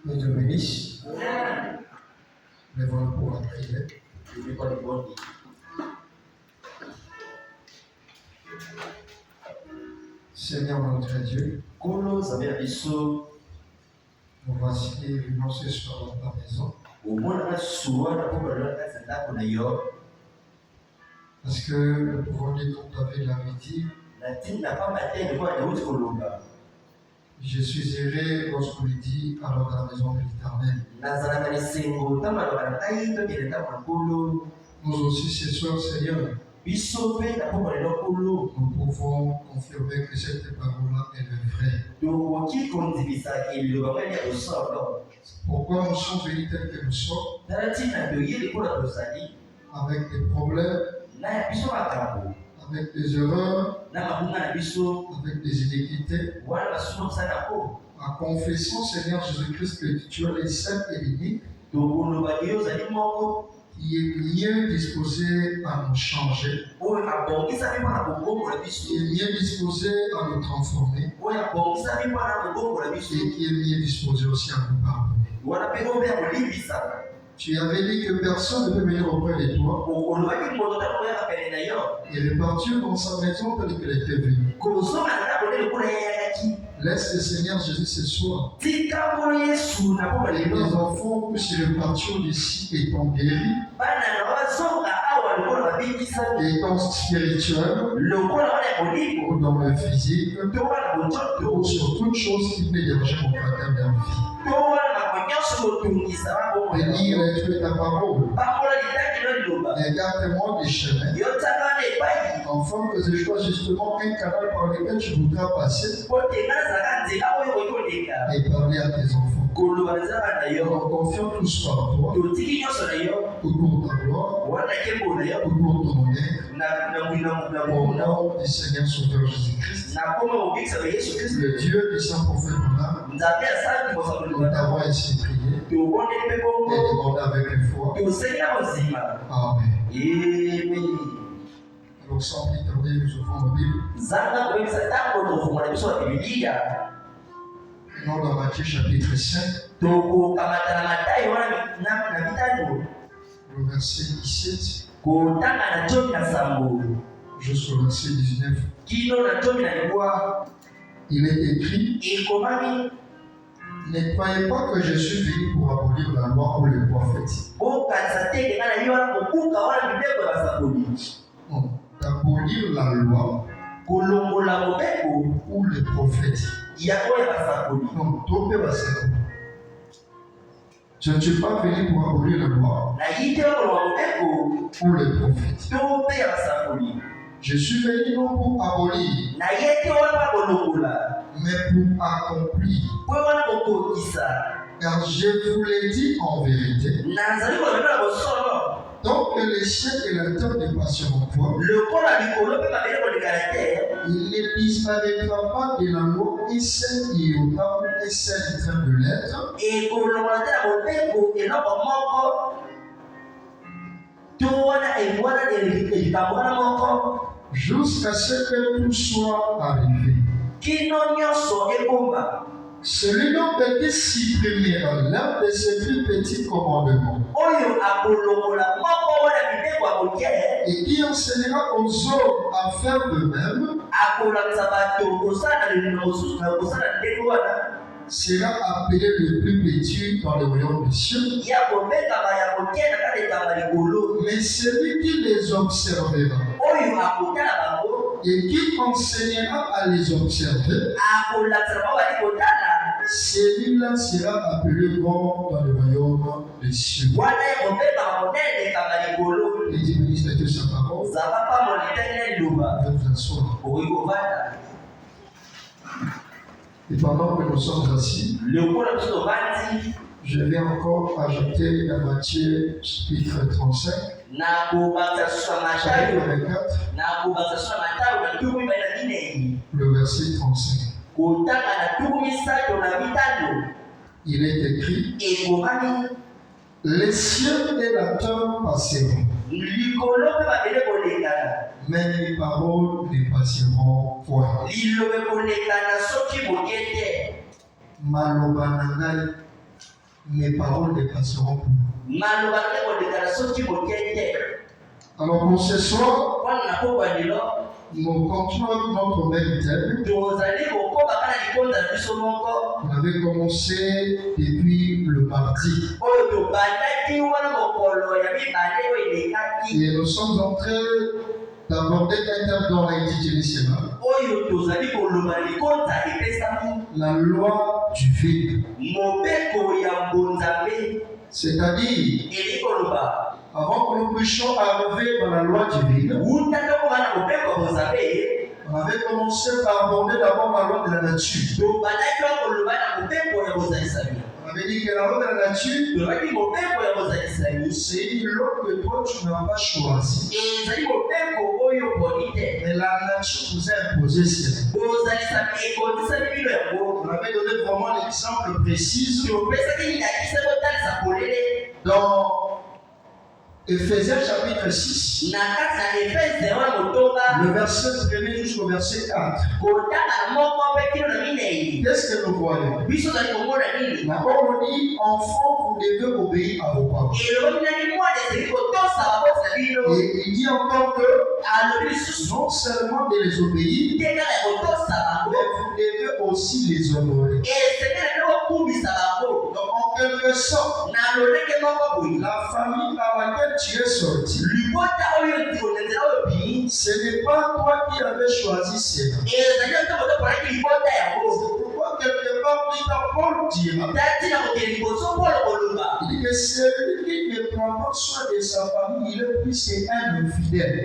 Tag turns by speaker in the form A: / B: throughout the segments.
A: Que Dieu bénisse. Lèvons-nous pour la prière. Seigneur notre Dieu, nous voici venus ce soir dans ta maison. Parce que nous pouvons dire comme David l'avait dit, je suis erré lorsqu'on lui dit alors dans la maison de l'Éternel. Nous aussi ce soir, Seigneur, nous pouvons confirmer que cette parole-là est vraie. Pourquoi nous sommes venus tels que nous sommes, avec des problèmes, avec des erreurs, avec des iniquités, en confessant, Seigneur Jésus-Christ, que tu es le seul et l'unique, qui est bien disposé à nous changer, qui est bien disposé à nous transformer, et qui est bien disposé aussi à nous pardonner. Tu avais dit que personne ne peut venir auprès de toi et repartir dans sa maison telle qu'elle était venue. Laisse le Seigneur Jésus ce soir. Et les enfants puissent repartir d'ici étant guéris, étant spirituels, ou dans le physique, ou sur toute chose qui peut déranger mon caractère de vie. Bénis et ta parole. Écarte-moi des chemins, afin que je sois justement un canal par lequel tu voudras passer et parler à tes enfants. On confie tous par toi, ou pour ta gloire, ou pour ton honneur, au nom du Seigneur Sauveur Jésus-Christ, le Dieu du Saint-Prophète Mohammed. Nous t'avons ainsi prié et demandé avec foi. Amen. Alors sans plus tarder, nous ouvrons la Bible. Non, dans Matthieu chapitre 5, le verset 17 jusqu'au verset 19. Il est écrit: ne croyez pas que je suis venu pour abolir la loi ou les prophètes. D'abolir la loi ou les prophètes. Donc, je ne suis pas venu pour abolir la loi ou les prophètes. Je suis venu non pour abolir, mais pour accomplir. Car je vous l'ai dit en vérité, donc que les cieux et la terre ne passeront point, il ne disparaîtra pas de la loi un seul iota ou un seul train de lettre, jusqu'à ce que tout soit arrivé. Celui donc qui supprimera l'un de ces plus petits commandements et qui enseignera aux hommes à faire de même sera appelé le plus petit dans le royaume des cieux. Mais celui qui les observera et qui enseignera à les observer, celui-là sera appelé grand dans le royaume des cieux. Et Dieu bénisse de sa parole. Vous asseoir. Et pendant que nous sommes assis, je vais encore ajouter dans Matthieu chapitre 35, chapitre 24, le verset 35. Il est écrit: les cieux et la terre passeront, mais mes paroles ne passeront point. Maloba na ngai mes paroles dépasseront plus. Alors pour ce soir, nous continuons notre même thème. On avait commencé depuis le mardi. Et nous sommes en train d'aborder un thème dont on a intitulé cela. La loi du vide. C'est-à-dire, avant que nous puissions arriver dans la loi du vide, on avait commencé par aborder d'abord la loi de la nature. On avait dit que la loi de la nature, c'est une loi que toi tu n'as pas choisie. Mais la nature vous a imposé cela. On avait donné vraiment l'exemple précis dans Éphésiens chapitre 6, le verset 1er jusqu'au verset 4. Qu'est-ce que nous voyons? D'abord, on dit, enfants, vous devez obéir à vos parents. Et il dit encore que non seulement de les obéir, mais vous devez aussi les honorer. Donc, en quelque sorte, la famille par laquelle tu es sorti, ce n'est pas toi qui avais choisi cela. C'est pourquoi quelque part Paul dira, il dit que celui qui ne prend pas soin de sa famille, il est plus qu'un infidèle.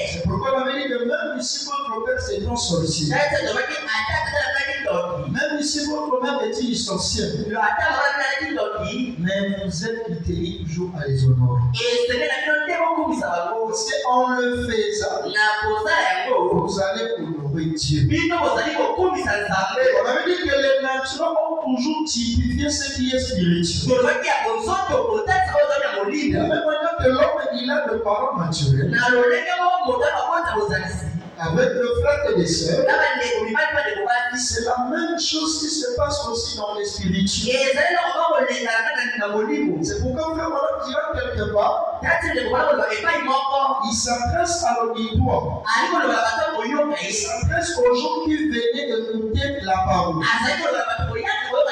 A: C'est pourquoi on avait dit que même si votre père c'est un sorcier, même si votre mère est une sorcière, mais vous êtes littérés toujours à les honorer. Parce qu'en le faisant, vous allez honorer Dieu. On avait dit que les naturels ont toujours typifié ce qui est spirituel. De la même manière que l'homme il a de parents naturels, avec le frère et les sœurs, c'est la même chose qui se passe aussi dans les spirituels. C'est pourquoi frère Madame dira quelque part, il s'adresse à l'auditoire. Il s'adresse aux gens qui venaient écouter la parole.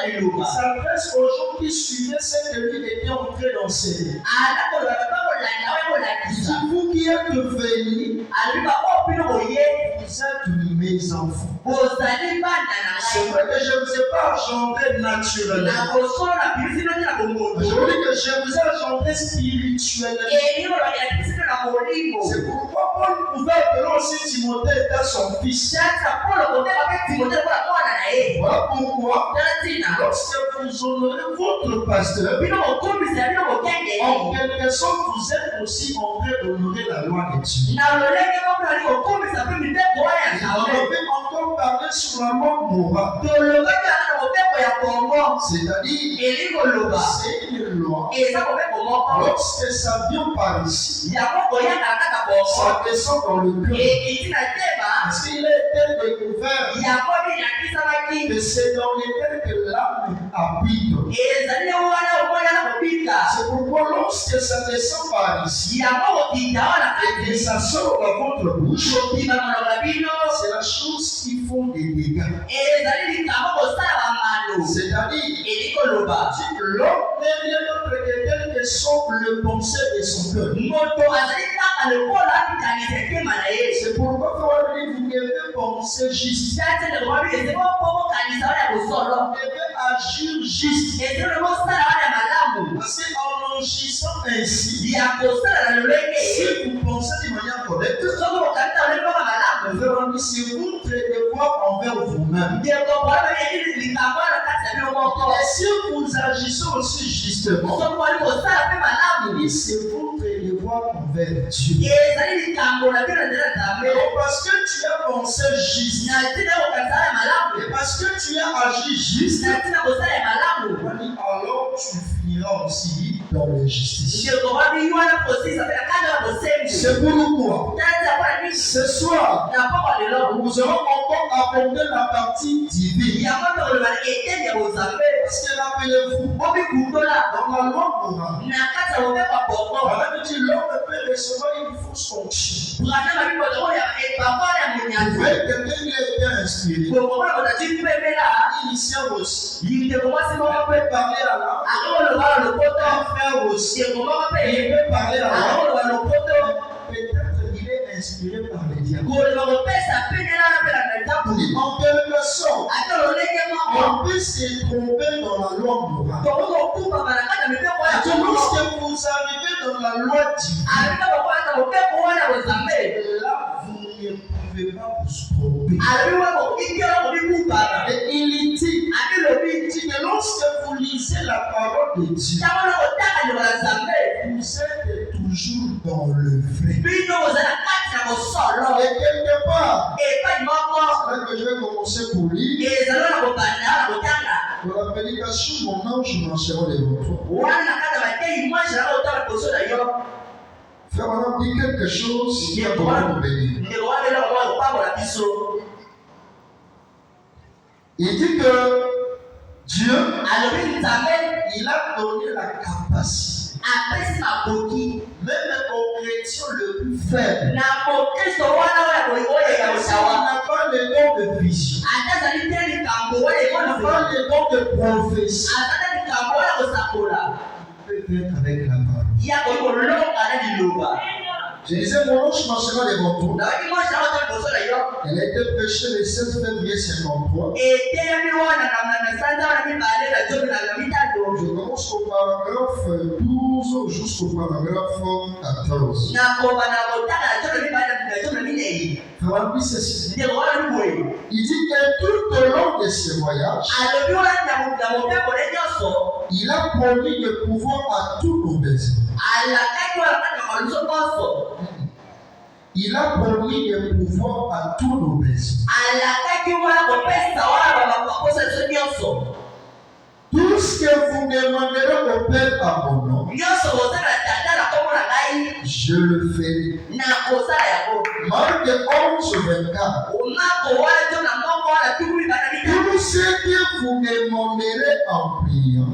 A: Il s'adresse aux gens qui suivaient ce que lui était en train d'enseigner. C'est vous qui êtes venus, vous êtes mes enfants. C'est vrai que je ne vous ai pas engendré naturellement. Je veux dire que je vous ai engendré spirituellement. C'est pourquoi Paul pouvait appeler aussi Timothée étant son fils. Voilà pourquoi, lorsque vous honorez votre pasteur, en quelque sorte, vous êtes aussi en train d'honorer la loi de Dieu. On avait encore parlé sur la loi morale. C'est-à-dire, c'est une loi. Lorsque ça vient par ici, ça descend dans le cœur. Parce qu'il est découvert que c'est dans lesquels que l'âme habite. C'est pourquoi lorsque ça descend par ici et que ça sort dans votre bouche, c'est la chose qui font des dégâts. C'est-à-dire, l'homme n'est rien d'autre que tel que sont le pensée de son cœur. C'est pourquoi vous devez penser juste. Vous devez agir juste. Parce qu'en agissant ainsi, si vous pensez d'une manière correcte, c'est votre devoir envers vous-même. Et si vous agissez aussi justement, c'est votre devoir envers Dieu. Parce que tu as pensé juste, et parce que tu as agi juste, alors tu finiras aussi dans l'injustice. C'est pourquoi Ce soir, nous allons encore aborder la partie divine. Parce que rappelez-vous, dans la loi morale, on dit l'homme peut recevoir une fausse fonction. Vous voyez quelqu'un qui est bien inspiré. Initial aussi. Il peut parler à l'âme. Un frère aussi. Il peut parler à l'âme. Peut-être qu'il est inspiré par les diables. En quelque sorte, on peut se tromper dans la loi morale. Lorsque vous arrivez dans la loi divine, là, vous ne pouvez pas vous tromper. Et il dit que lorsque vous lisez la parole de Dieu, vous êtes toujours dans le vrai. Et quelque part, c'est là que je vais commencer pour lire. Pour la prédication, mon ange marchera devant toi. Frère, on a dit quelque chose qui a pour nous bénir. Il dit que Dieu, il a donné la capacité. Même aux chrétiens le plus faible, il n'a pas le don de vision, il n'a pas le don de prophétie. Il peut être avec la parole. Je disais, mon ange marchera devant toi. Elle a été prêchée le 16 février 53. Je commence au paragraphe 12 jusqu'au paragraphe 14. Il dit que tout au long de ce voyage, il a promis de pouvoir à tous nos besoins. Il a promis de pouvoir à tous nos besoins. Tout ce que vous demanderez au Père à mon nom, je le ferai. Marc 11, 24. Tout ce que vous demanderez en priant,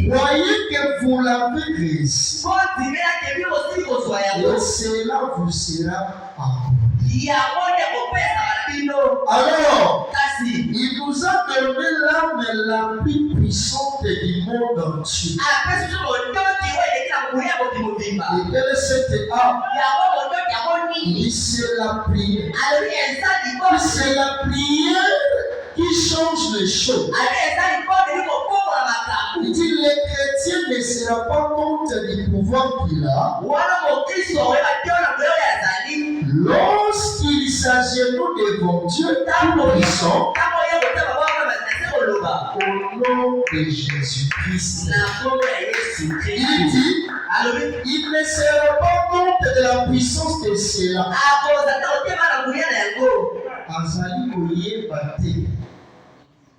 A: voyez que vous l'avez reçu. Et cela vous sera accompli. Alors, il nous a donné l'âme la plus puissante du monde entier. Et quelle est cette âme? C'est la prière. C'est la prière qui change les choses. Il dit les chrétiens ne se rendent pas compte du pouvoir qu'il a lorsqu'il s'agenouille devant Dieu tout-puissant au nom de Jésus-Christ. Il dit il ne se rend pas compte de la puissance de cela. Azali koyeba te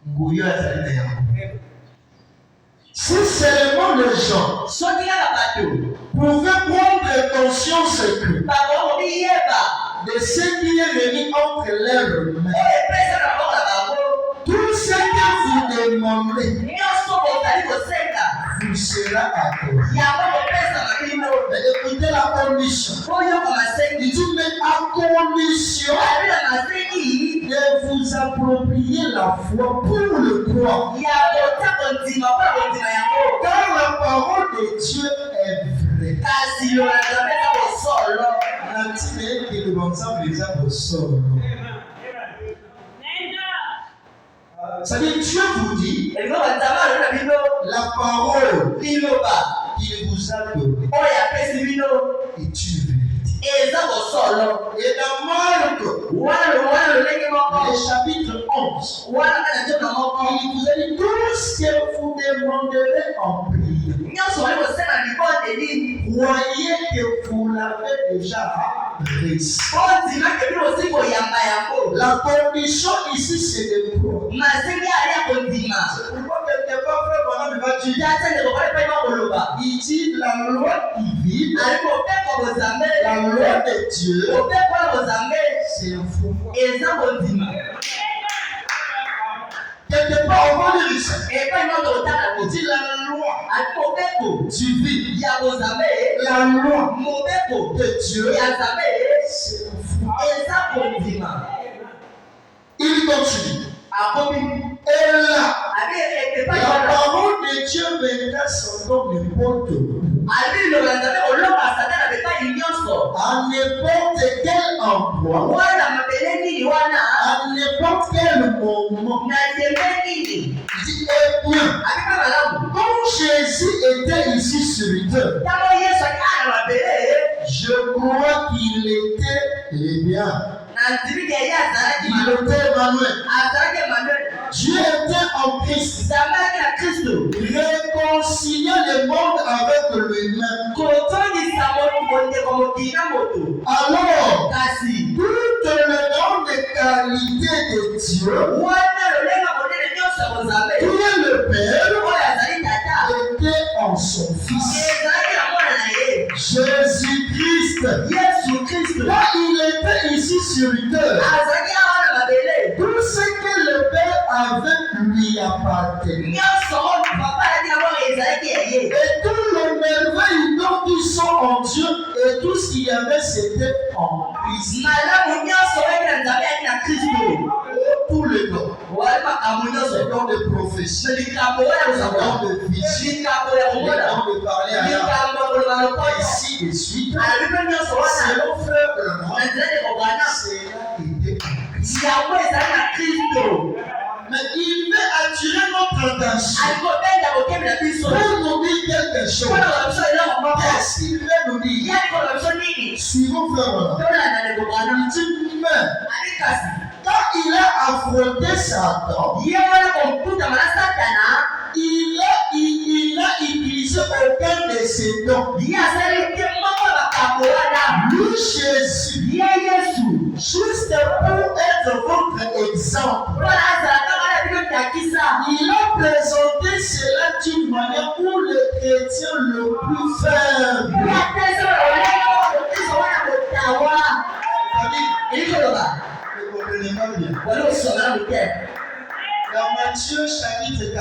A: ngoyo azali na yango. Si seulement les gens pouvaient prendre conscience que de ce qui est venu entre leurs mains, tout ce que vous demandez vous sera accordé. Mais écoutez la condition. Il dit, mais à condition de vous approprier la foi pour le croire. Car la parole de Dieu est vraie. C'est-à-dire Dieu vous dit la parole qu'il vous a donnée est une vérité. Et dans Marc, le chapitre 11, il vous a dit tout ce que vous demanderez en prière, croyez que vous l'avez déjà reçu. La condition ici, c'est de croire. C'est pourquoi quelque part, frère, on va va dire. Il dit la loi divine, la loi de Dieu, c'est un faux. Quelque part, on va lire ça. Il dit la loi divine, la loi de Dieu, c'est un faux. Il continue. Et là, la parole de Dieu vendra son nom n'importe où. À n'importe quel endroit, à n'importe quel moment. Il dit, eh bien, quand Jésus était ici sur terre, je crois qu'il était, eh bien, il était Emmanuel. Dieu était en Christ. Réconcilier le monde avec lui-même. Alors, toutes les grandes qualités de Dieu, tout le Père était en son Fils. Jésus-Christ, quand il était ici sur terre, tout ce que le Père avait lui appartenait. Et tout le merveille dont ils sont en Dieu et tout ce qu'il y avait, c'était en Christ. Tous les dons. Les dons de prophétie, les dons de vision, les dons de parler à l'âme, ainsi de suite. Selon frère Branham, cela était en Christ. Mais il veut attirer notre attention pour nous dire quelque chose. Qu'est-ce qu'il veut nous dire? Suivons frère Branham. Il dit, mais quand il a affronté Satan, il a utilisé aucun de ses dons. Lui, Jésus, juste pour être votre exemple, il a présenté cela d'une manière où le chrétien le plus faible. Dans Matthieu chapitre 4,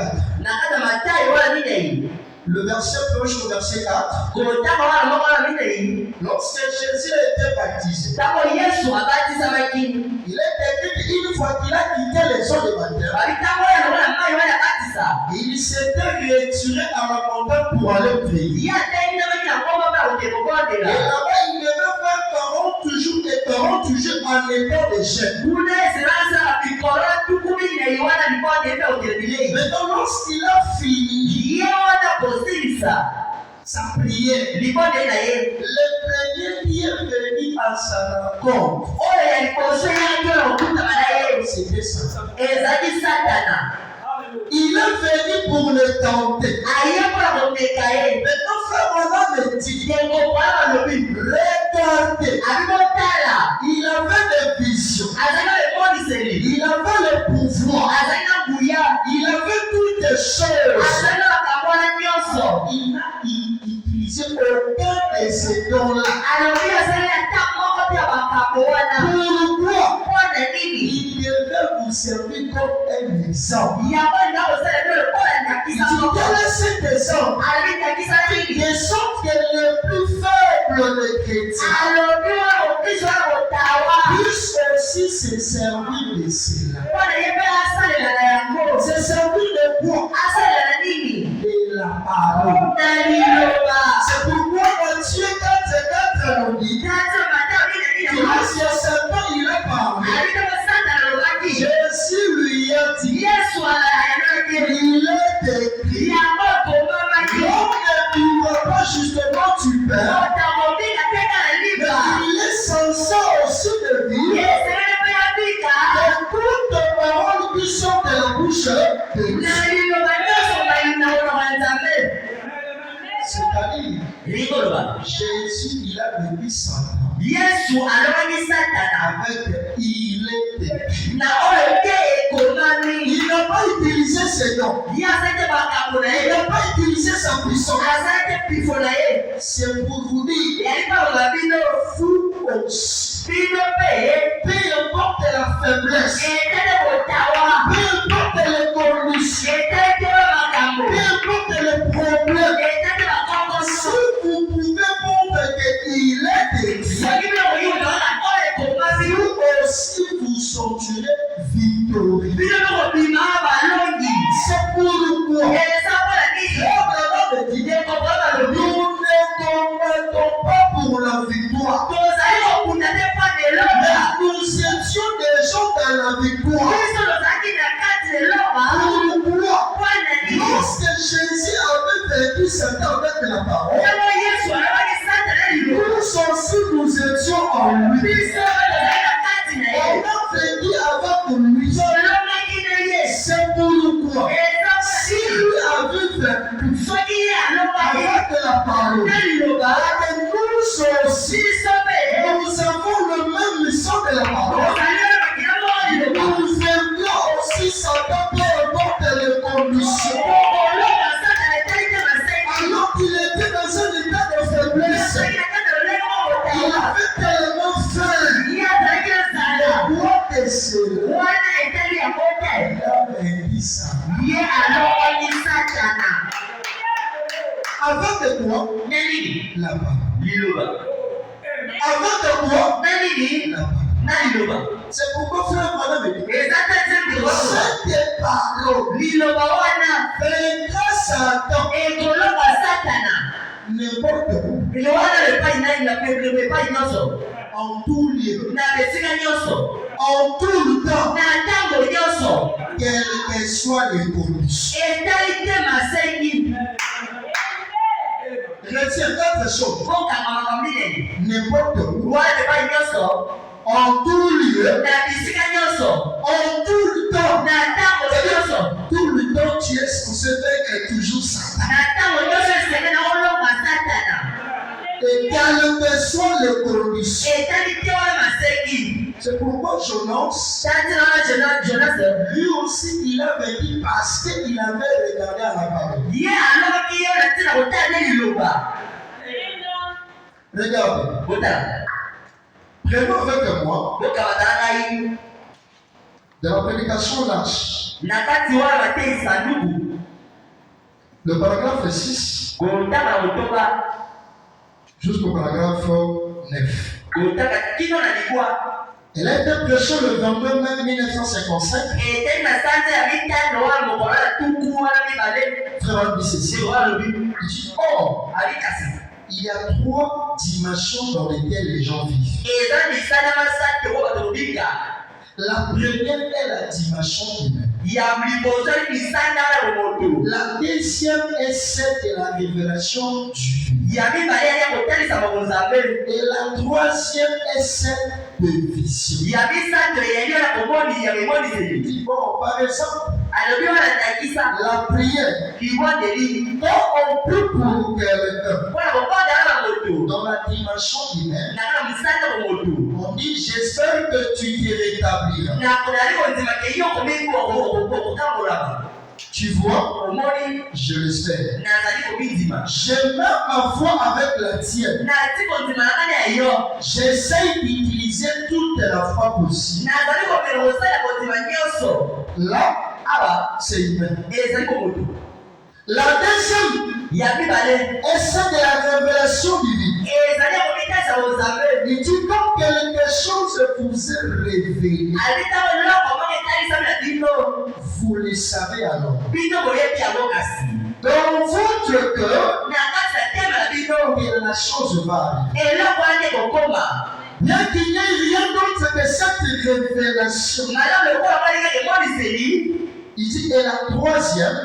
A: le verset 1 jusqu'au verset 4, lorsque Jésus était baptisé, il est écrit qu'une fois qu'il a quitté les eaux de baptême, il s'était retiré à la montagne pour aller prier. Et là-bas, il devait faire 40 jours et 40 jours en étant de jeûne. Maintenant, lorsqu'il a fini sa prière, le premier qui est venu à sa rencontre, c'était Satan. Il est venu pour le tenter. Maintenant, frère Branham me dit, regardez, il avait des visions, il avait le pouvoir, il avait toutes les choses. Il n'a utilisé aucun de ces dons-là. Pourquoi? Il devait vous servir comme un exemple. Il dit, quel est cet exemple? De sorte que le plus faible des chrétiens puisse aussi se servir de cela. Se servir de quoi? De la parole. C'est pourquoi Matthieu 4 nous dit que lorsque Satan il a parlé, Jésus lui a dit, il est écrit, l'homme ne vivra pas justement du pain, mais il est censé aussi de vivre de toutes les paroles qui sont de la bouche de Dieu. C'est-à-dire, Jésus il a béni Satan. Avec il est écrit. Il n'a pas utilisé ses dons. Il n'a pas utilisé sa puissance. C'est pour vous dire, vous aussi, peu importe la faiblesse, peu importe les conditions, peu importe les problèmes, si vous pouvez montrer qu'il est de Dieu, vous aussi vous sortirez victorieux. C'est pourquoi nous ne combattons pas pour la victoire. Mais nous étions déjà dans la victoire. Pourquoi? Lorsque Jésus avait vaincu Satan avec la parole, nous aussi nous étions en lui. On a vaincu avec lui. C'est pourquoi si lui avait vaincu avec la parole, nous aussi nous avons le même mission de la parole. Nous vaincrons aussi Satan peu importe les conditions. Alors qu'il était dans un état de faiblesse, il avait tellement faim. Le bois de cela, il avait dit ça. Avant de quoi? Là-bas. Avant de quoi? Là-bas. C'est pourquoi frère Branham me dit cette parole vaincra Satan n'importe où, en tout lieu, en tout le temps, quelles que soient les conditions. Retiens quatre choses. N'importe où, en tout lieu, en tout le temps, tout le temps tu es censé vaincre toujours Satan. Et quelles que soient les conditions. C'est pourquoi Jonas, lui aussi, il a vaincu parce qu'il avait regardé à la parole. Regardez. Prenons avec moi de la prédication lâche. Le paragraphe 6 jusqu'au paragraphe 9. Elle a été prêchée le 22 mai 1955. Frère Bissessi, il dit or, il y a trois dimensions dans lesquelles les gens vivent. La première est la dimension humaine. La deuxième est celle de la révélation divine. Et la troisième est celle de vision. Bon, par exemple, la prière. Quand on prie pour quelqu'un dans la dimension humaine, on dit j'espère que tu te rétabliras. Tu vois, je l'espère. Je mets ma foi avec la tienne. J'essaye d'utiliser toute la foi possible. Là, c'est humain. La deuxième est celle de la révélation divine. Il dit quand quelque chose vous est révélé, vous le savez alors. Dans votre cœur, et la chose va arriver. Bien qu'il n'y ait rien d'autre que cette révélation. Il dit et la troisième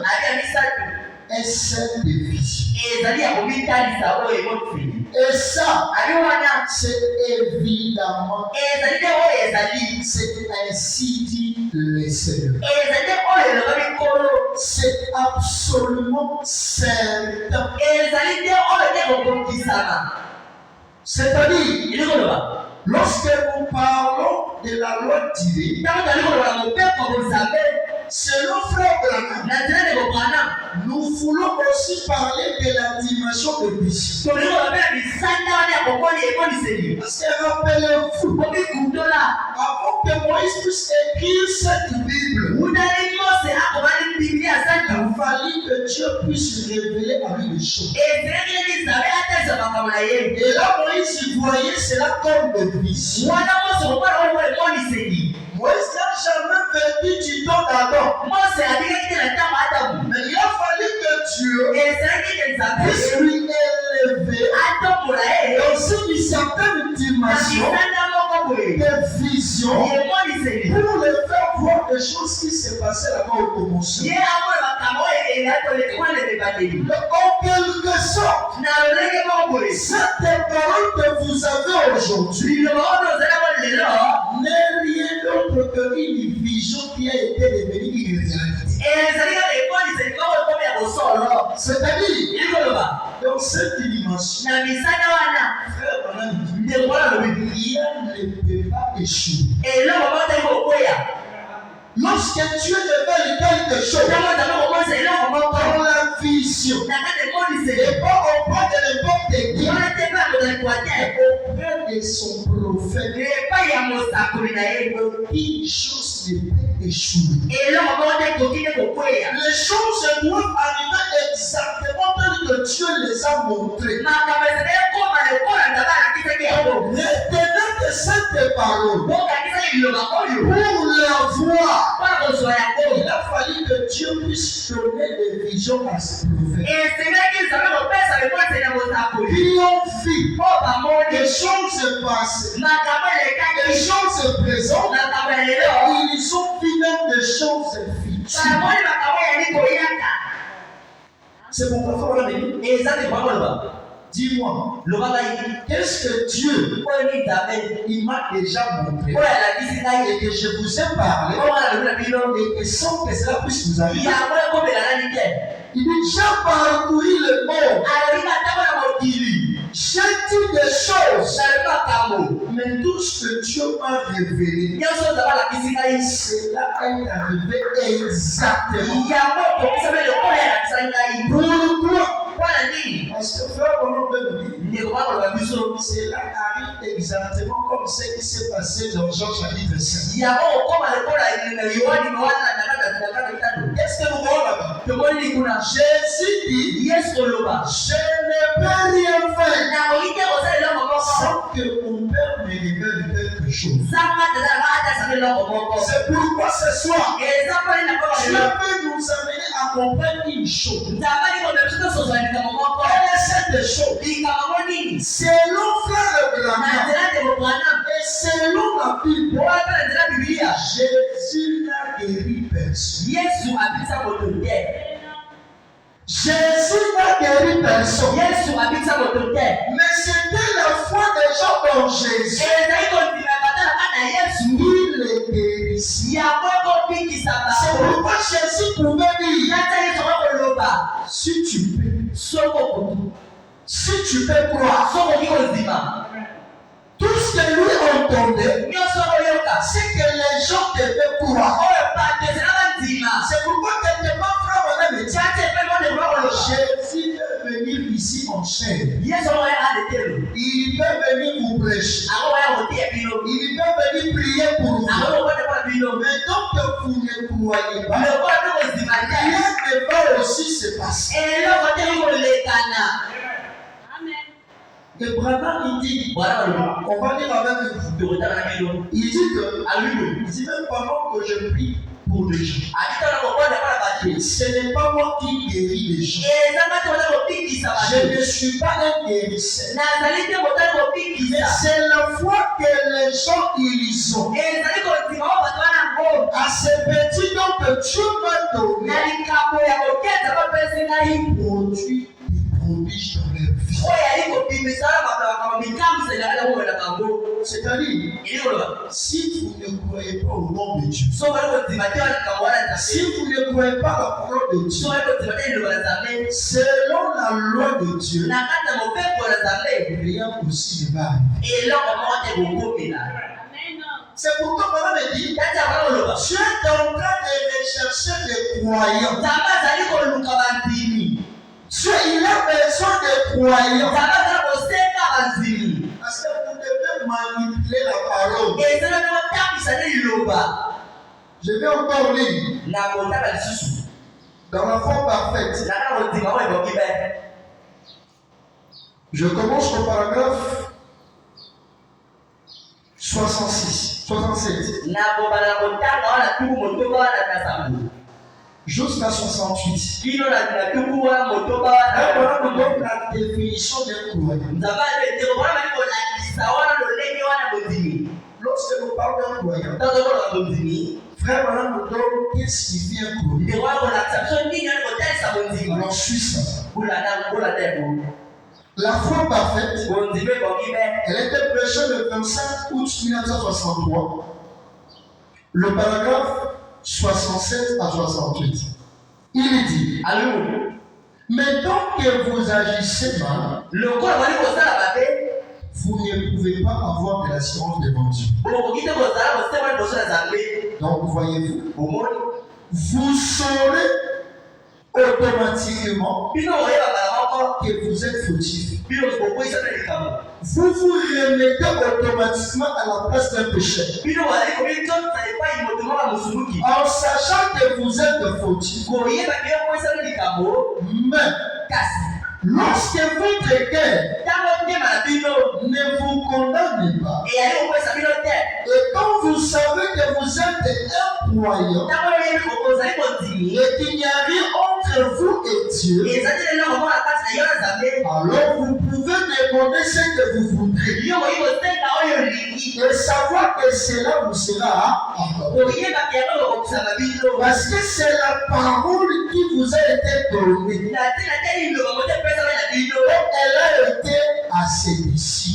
A: est celle de vision. Et ça, c'est évidemment, c'est ainsi dit le Seigneur. C'est absolument certain. C'est-à-dire, lorsque nous parlons de la loi divine, selon frère Branham, aussi parler de la dimension de mission. Parce que rappelez-vous, avant que Moïse puisse écrire cette Bible, il a fallu que Dieu puisse révéler à lui les choses. Et là, Moïse voyait cela comme des visions. Moïse n'a jamais vécu du temps d'Adam. Mais il a fallu que Dieu puisse lui élever dans une certaine dimension de vision pour le faire voir des choses qui se passaient là-bas au commencement. En quelque sorte, cette parole que vous avez aujourd'hui n'est rien d'autre qu'une vision qui a été devenue une réalité. C'est-à-dire, dans cette dimension, rien ne peut pas échouer. Lorsque Dieu révèle quelque chose dans la vision, et pas auprès de n'importe qui, auprès de son prophète, une chose ne peut échouer. Les choses doivent arriver exactement telles que Dieu les a montrées. Retenez de cette parole. Pour la voir, il a fallu que Dieu puisse donner des visions à ses prophètes. Qui ont vu des choses passées, des choses présentes, ils ont vu même des choses futures. C'est mon frère. Dis-moi, qu'est-ce que Dieu il m'a déjà montré et que je vous ai parlé et que sans que cela puisse vous arriver. Il dit, j'ai parcouru le monde. J'ai dit des choses. Mais tout ce que Dieu m'a révélé, cela est arrivé exactement. Pourquoi? Parce que frère, cela arrive exactement comme ce qui s'est passé dans Jean chapitre 5. Qu'est-ce que nous voyons là-bas? Jésus dit, je ne peux rien faire sans que mon Père me révèle quelque chose. C'est pourquoi ce soir, Dieu veut nous amener à comprendre une chose. Quelle est cette chose? Selon frère Branham et selon la Bible, Jésus n'a guéri personne. Jésus n'a guéri personne. Mais c'était la foi des gens dans Jésus. Il les guérissait. C'est pourquoi Jésus pouvait dire, si tu peux croire, tout ce que lui entendait, c'est que les gens devaient croire. C'est pourquoi quelque part, frère, Jésus peut venir ici en chair. Il peut venir vous prêcher. Il peut venir prier pour vous. Mais tant que vous ne croyez pas, rien ne va aussi se passer. Et Branham, il dit, on va dire avec vous. Il dit que, il dit même pendant que je prie pour les gens, ce n'est pas moi qui guéris les gens. Je ne suis pas un guérisseur. Mais c'est la foi que les gens ils ont. À ces petits dons que Dieu m'a donné, il produit des prodiges dans leur vie. C'est-à-dire, si vous ne croyez pas au nom de Dieu, si vous ne croyez pas la parole de Dieu, selon la loi de Dieu, rien aussi ne va arriver. C'est pourquoi Maman me dit, tu es en train de rechercher les croyants. Tu Dieu, il a besoin des croyants. Parce que vous devez manipuler la parole. Je vais encore lire. Dans la forme parfaite. Je commence au paragraphe 67. Jusqu'à 68. Voilà nous donne la définition d'un croyant. Lorsque nous parlons d'un croyant, frère, voilà nous donne qu'est-ce qui signifie un croyant. Alors, suis ça. La foi parfaite, elle était prêchée le 25 août 1963. Le paragraphe 67 à 68. Il dit, mais tant que vous agissez mal, vous ne pouvez pas avoir de l'assurance devant Dieu. Donc, voyez-vous, vous saurez automatiquement que vous êtes fautif. Vous vous remettez automatiquement à la place d'un pécheur. En sachant que vous êtes fautif. Mais lorsque votre cœur ne vous condamne pas, et quand vous savez que vous êtes un croyant, et qu'il n'y a rien entre vous et Dieu, alors vous pouvez demander ce que vous voudrez et savoir que cela vous sera accordé. Parce que c'est la parole qui vous a été donnée. Elle a été assainissue.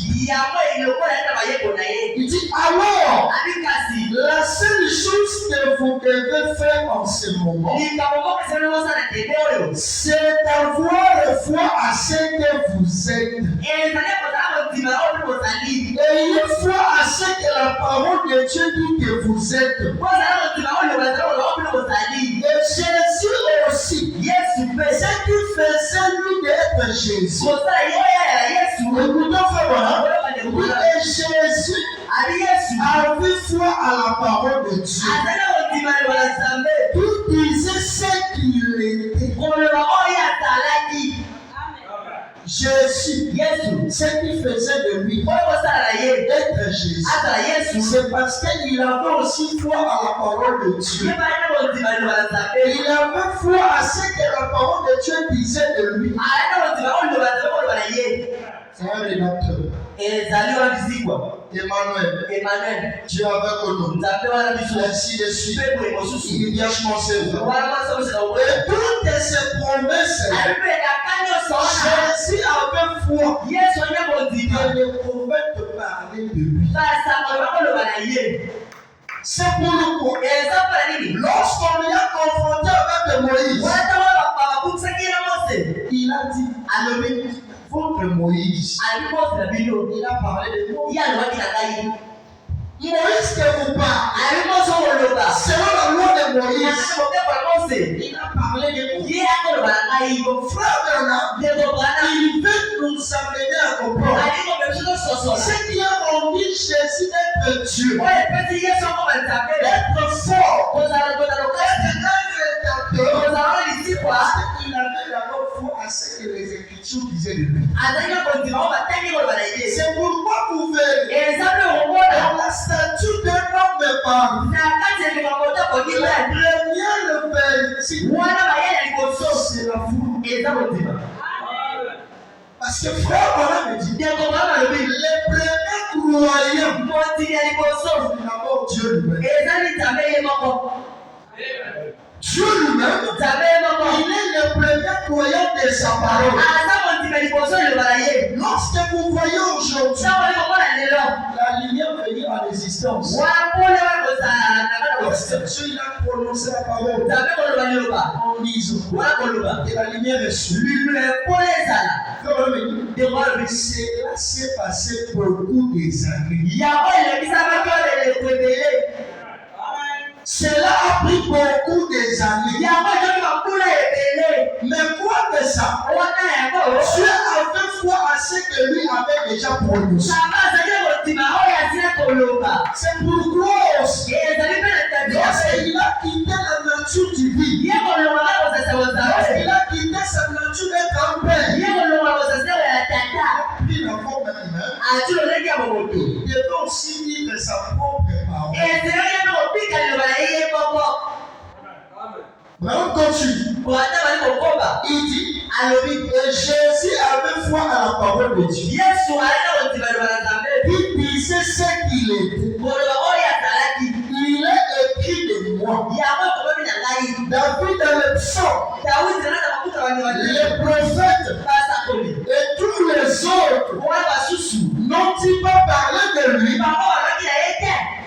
A: Il dit alors, la seule chose que vous devez faire en ce moment, c'est d'avoir foi à ce que vous êtes. Et une foi à ce que la parole de Dieu dit que vous êtes. Et Jésus aussi, ce qui faisait lui d'être Jésus. Et Jésus avait foi à la parole de Dieu. Il disait ce qu'il était. Jésus, ce qu'il faisait de lui d'être Jésus, c'est parce qu'il avait aussi foi à la parole de Dieu. Il avait foi à ce que la parole de Dieu disait de lui. C'est un rédacteur. Emmanuel, Dieu avec nous. Ainsi de suite. Il vient commencer. Et toutes ces promesses, Jésus avait foi. Il ne pouvait te parler de lui. C'est pour le coup. Lorsqu'on est confronté avec Moïse, il a dit, votre Moïse, il a parlé de moi. Moïse que vous parlez, selon la loi de Moïse, il a parlé de vous. Frère Bernard, il veut nous amener à comprendre ce qui a rendu Jésus d'être Dieu, d'être fort, parce qu'il avait d'abord foi à ce que les Écritures disaient de lui. C'est pourquoi vous verrez dans la statue d'un homme parle. Le premier verset, c'est la foi. Parce que frère, voilà me dit, les premiers croyants, d'abord Dieu lui-même. Dieu lui-même, il est le premier croyant de sa parole. Lorsque vous voyez aujourd'hui la lumière venir à l'existence, lorsque Dieu a prononcé la parole en disant, et la lumière est sur cela s'est passé beaucoup des années. Cela a pris beaucoup des années. Mais quoi que ça, prononcer. C'est pourquoi aussi, lorsqu'il a quitté la nature divine, lorsqu'il a quitté sa nature d'être un père, il a pris la forme humaine, il devait aussi vivre sa propre parole. Maintenant, continue. Il dit, et Jésus avait foi à la parole de Dieu. Il disait ce qu'il était. Il est écrit de moi. David dans le psaume, les prophètes et tous les autres n'ont-ils pas parlé de lui?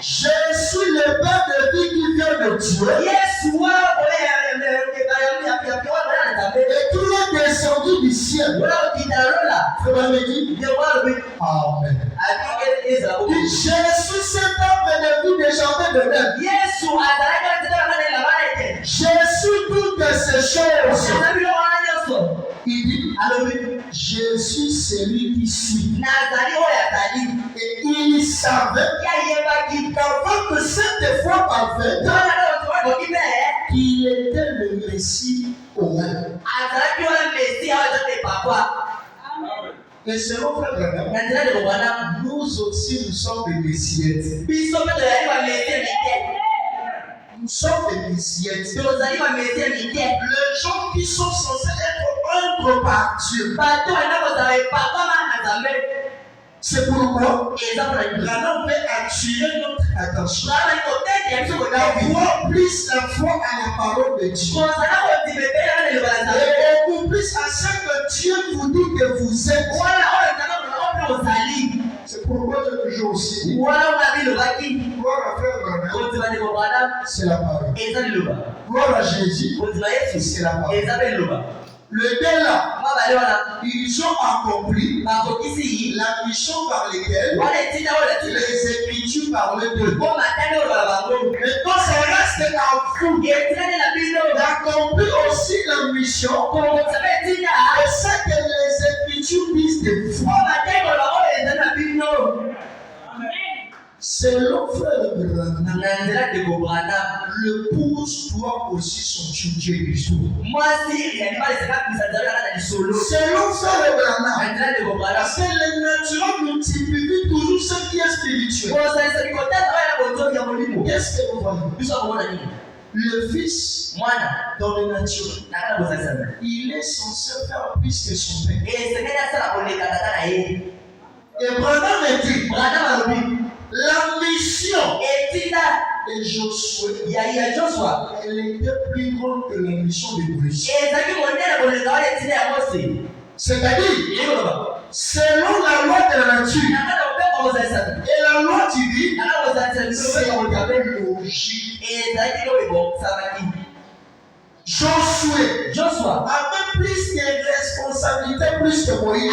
A: Je suis le Père de vie qui vient de Dieu. Et qui est descendu du ciel. Amen. Jésus cet homme est venu déchanter de même. Jésus toutes ces choses. Il dit, Jésus c'est lui qui suit. Et il savait qu'avant que cette foi parfaite, qu'il était le Messie au monde. Et selon Frère Branham, nous aussi nous sommes des messiettes. Nous sommes des messiettes. Les gens qui sont censés être œuvres par Dieu. C'est pourquoi Branham veut attirer notre attention. D'avoir plus la foi à la parole de Dieu. Et beaucoup plus à ce que Dieu vous dit que vous êtes. C'est pourquoi je toujours aussi dit. Gloire à Frère Branham, c'est la parole. Gloire à Jésus, c'est la parole. Le délai, ils ont accompli la mission par laquelle les Écritures parlaient d'eux. Maintenant, ça reste à vous d'accomplir aussi la mission et ce que les Écritures disent de vous. Selon Frère Branham, l'épouse doit aussi s'entuber du sol. Selon Frère Branham, parce que le naturel multiplie toujours ce qui est spirituel. Qu'est-ce que vous voyez? Le Fils, dans le naturel, il est censé faire plus que son père. Et Branham dit, la mission de Josué, elle était plus grande que la mission de Moïse. C'est-à-dire, selon la loi de la nature et la loi divine, c'est logique. Josué avait plus de responsabilités plus que Moïse.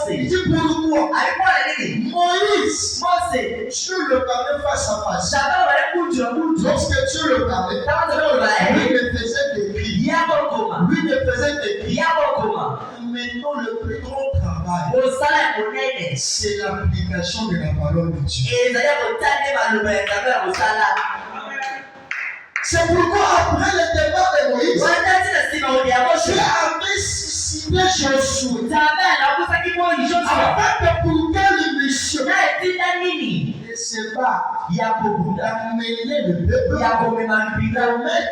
A: Il dit pourquoi? Moïse, Dieu le parlait face à face. Lorsque Dieu le parlait, lui ne faisait que crier. Lui ne faisait que crier. Maintenant, le plus grand travail, c'est l'application de la parole de Dieu. C'est pourquoi après le départ de Moïse, Dieu avait suscité Josué afin de porter une mission de se battre, d'amener le peuple, de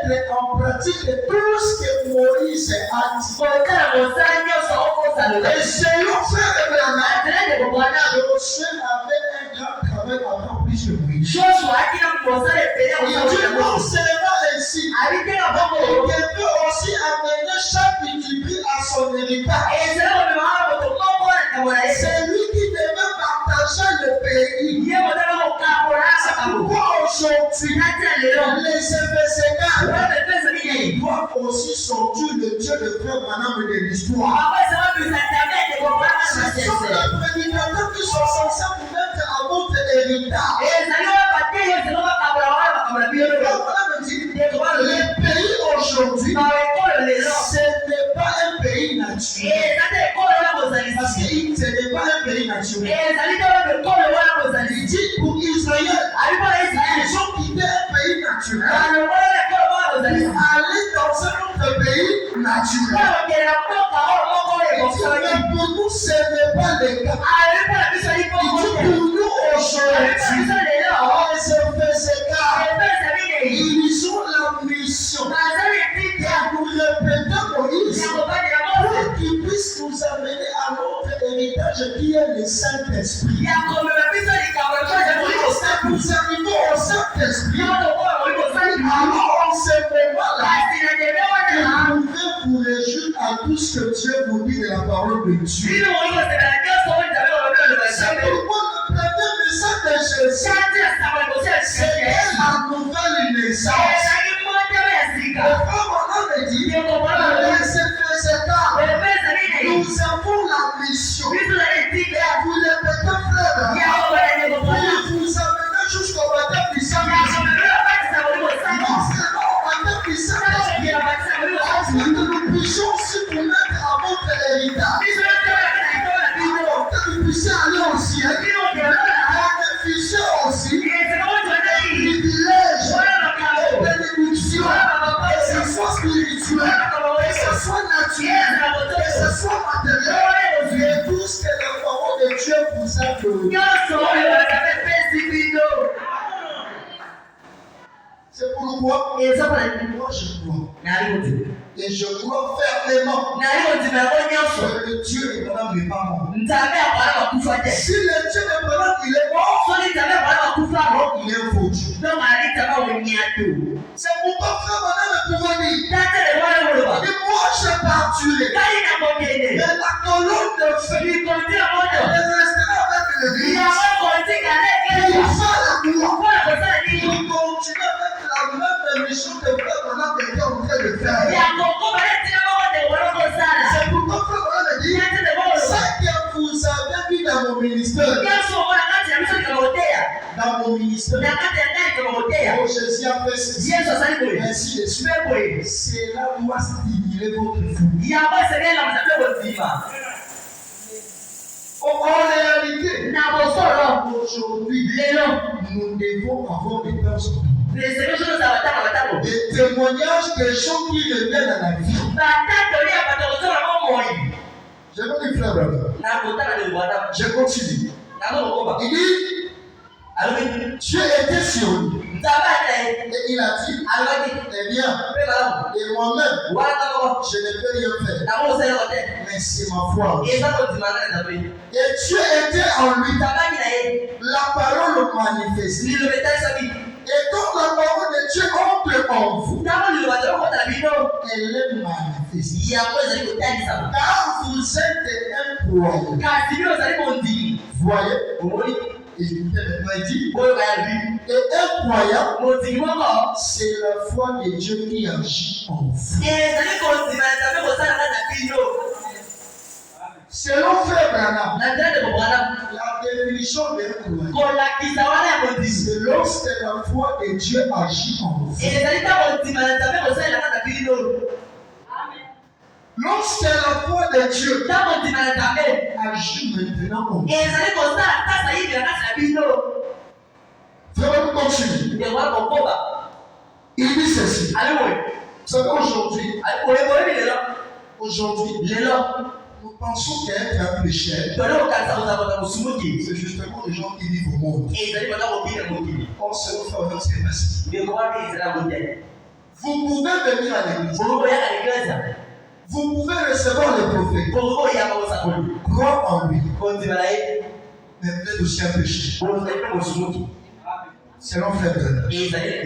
A: mettre en pratique tout ce que Moïse a dit. Et selon Frère Branham, Josué avait un grand travail encore plus que Moïse. Il dit non seulement ainsi, il devait aussi amener chaque individu à son héritage. C'est lui qui devait partager le pays. C'est pourquoi aujourd'hui, les Éphésiens doivent aussi sortir le Dieu de Frère Branham de l'histoire. Ce sont les prédicateurs qui sont censés vous mettre à votre héritage. Le pays aujourd'hui, ce n'est pas un pays naturel. Parce qu'il ne n'est pas naturel. Il dit pour Israël, ils ont quitté un pays naturel pour aller dans un autre pays naturel. Mais pour nous, ce n'est pas le cas. Il dit pour nous aujourd'hui, on se fait ce cas. Ils ont la mission. Et nous répétons Moïse pour qu'il puisse nous amener à notre héritage qui est le Saint-Esprit. Nous arrivons au Saint-Esprit. Alors en ce moment-là, vous pouvez vous réjouir à tout ce que Dieu vous dit de la parole de Dieu. C'est pourquoi le premier message de Jésus, c'est la nouvelle naissance. Le frère Manan me dit, laissez faire cet art. Nous avons la mission. Et vous répétez, frère, pour vous amener jusqu'au baptême du Saint-Esprit. Non seulement au baptême du Saint-Esprit, mais que nous puissions aussi vous mettre à votre héritage. Que vous puissiez aller au ciel, bénéficier aussi des privilèges et bénédictions, que ce soit spirituel, que ce soit naturel, que ce soit matériel, et tout ce que la parole de Dieu vous a donné. C'est pourquoi moi je crois. Et je crois fermement que Dieu est vraiment mes parents. Si le Dieu est vraiment il est mort, alors il est un faux Dieu. C'est pourquoi frère Manan pouvait dire, moi je partirai. Mais la colonne de feu, elle restera avec le Christ. Pour faire la gloire. Pour continuer avec la même mission que frère Manan était en train de faire. C'est pourquoi frère Manan dit, ce que vous avez vu dans mon ministère, oh Jésus a fait ceci, ainsi de suite, cela doit stimuler votre foi. En réalité, aujourd'hui, nous devons avoir des personnes, des témoignages des gens qui reviennent à la vie. Je vais dire, frère, je continue. Il dit, Dieu était sur lui. Et il a dit, eh bien, et moi-même, je ne peux rien faire. Mais c'est ma foi. Et Dieu était en lui. La parole manifestée. Et donc la parole de Dieu entre en vous. Elle est manifestée. Car vous êtes incroyable. Voyez? Et un croyant, c'est la foi de Dieu qui agit en vous. Selon frère Branham, la définition d'un croyant, c'est lorsque la foi de Dieu agit en vous. Lorsque la foi de Dieu agit maintenant en vous. Frère, continue. Il dit ceci. Vous savez, aujourd'hui, nous pensons qu'être un péché, c'est justement les gens qui vivent au monde. On se refait, c'est facile. Vous pouvez venir à l'église. Vous pouvez recevoir le prophète. Croire en lui. Mais vous êtes aussi un péché. Selon frère Branham. Je vais le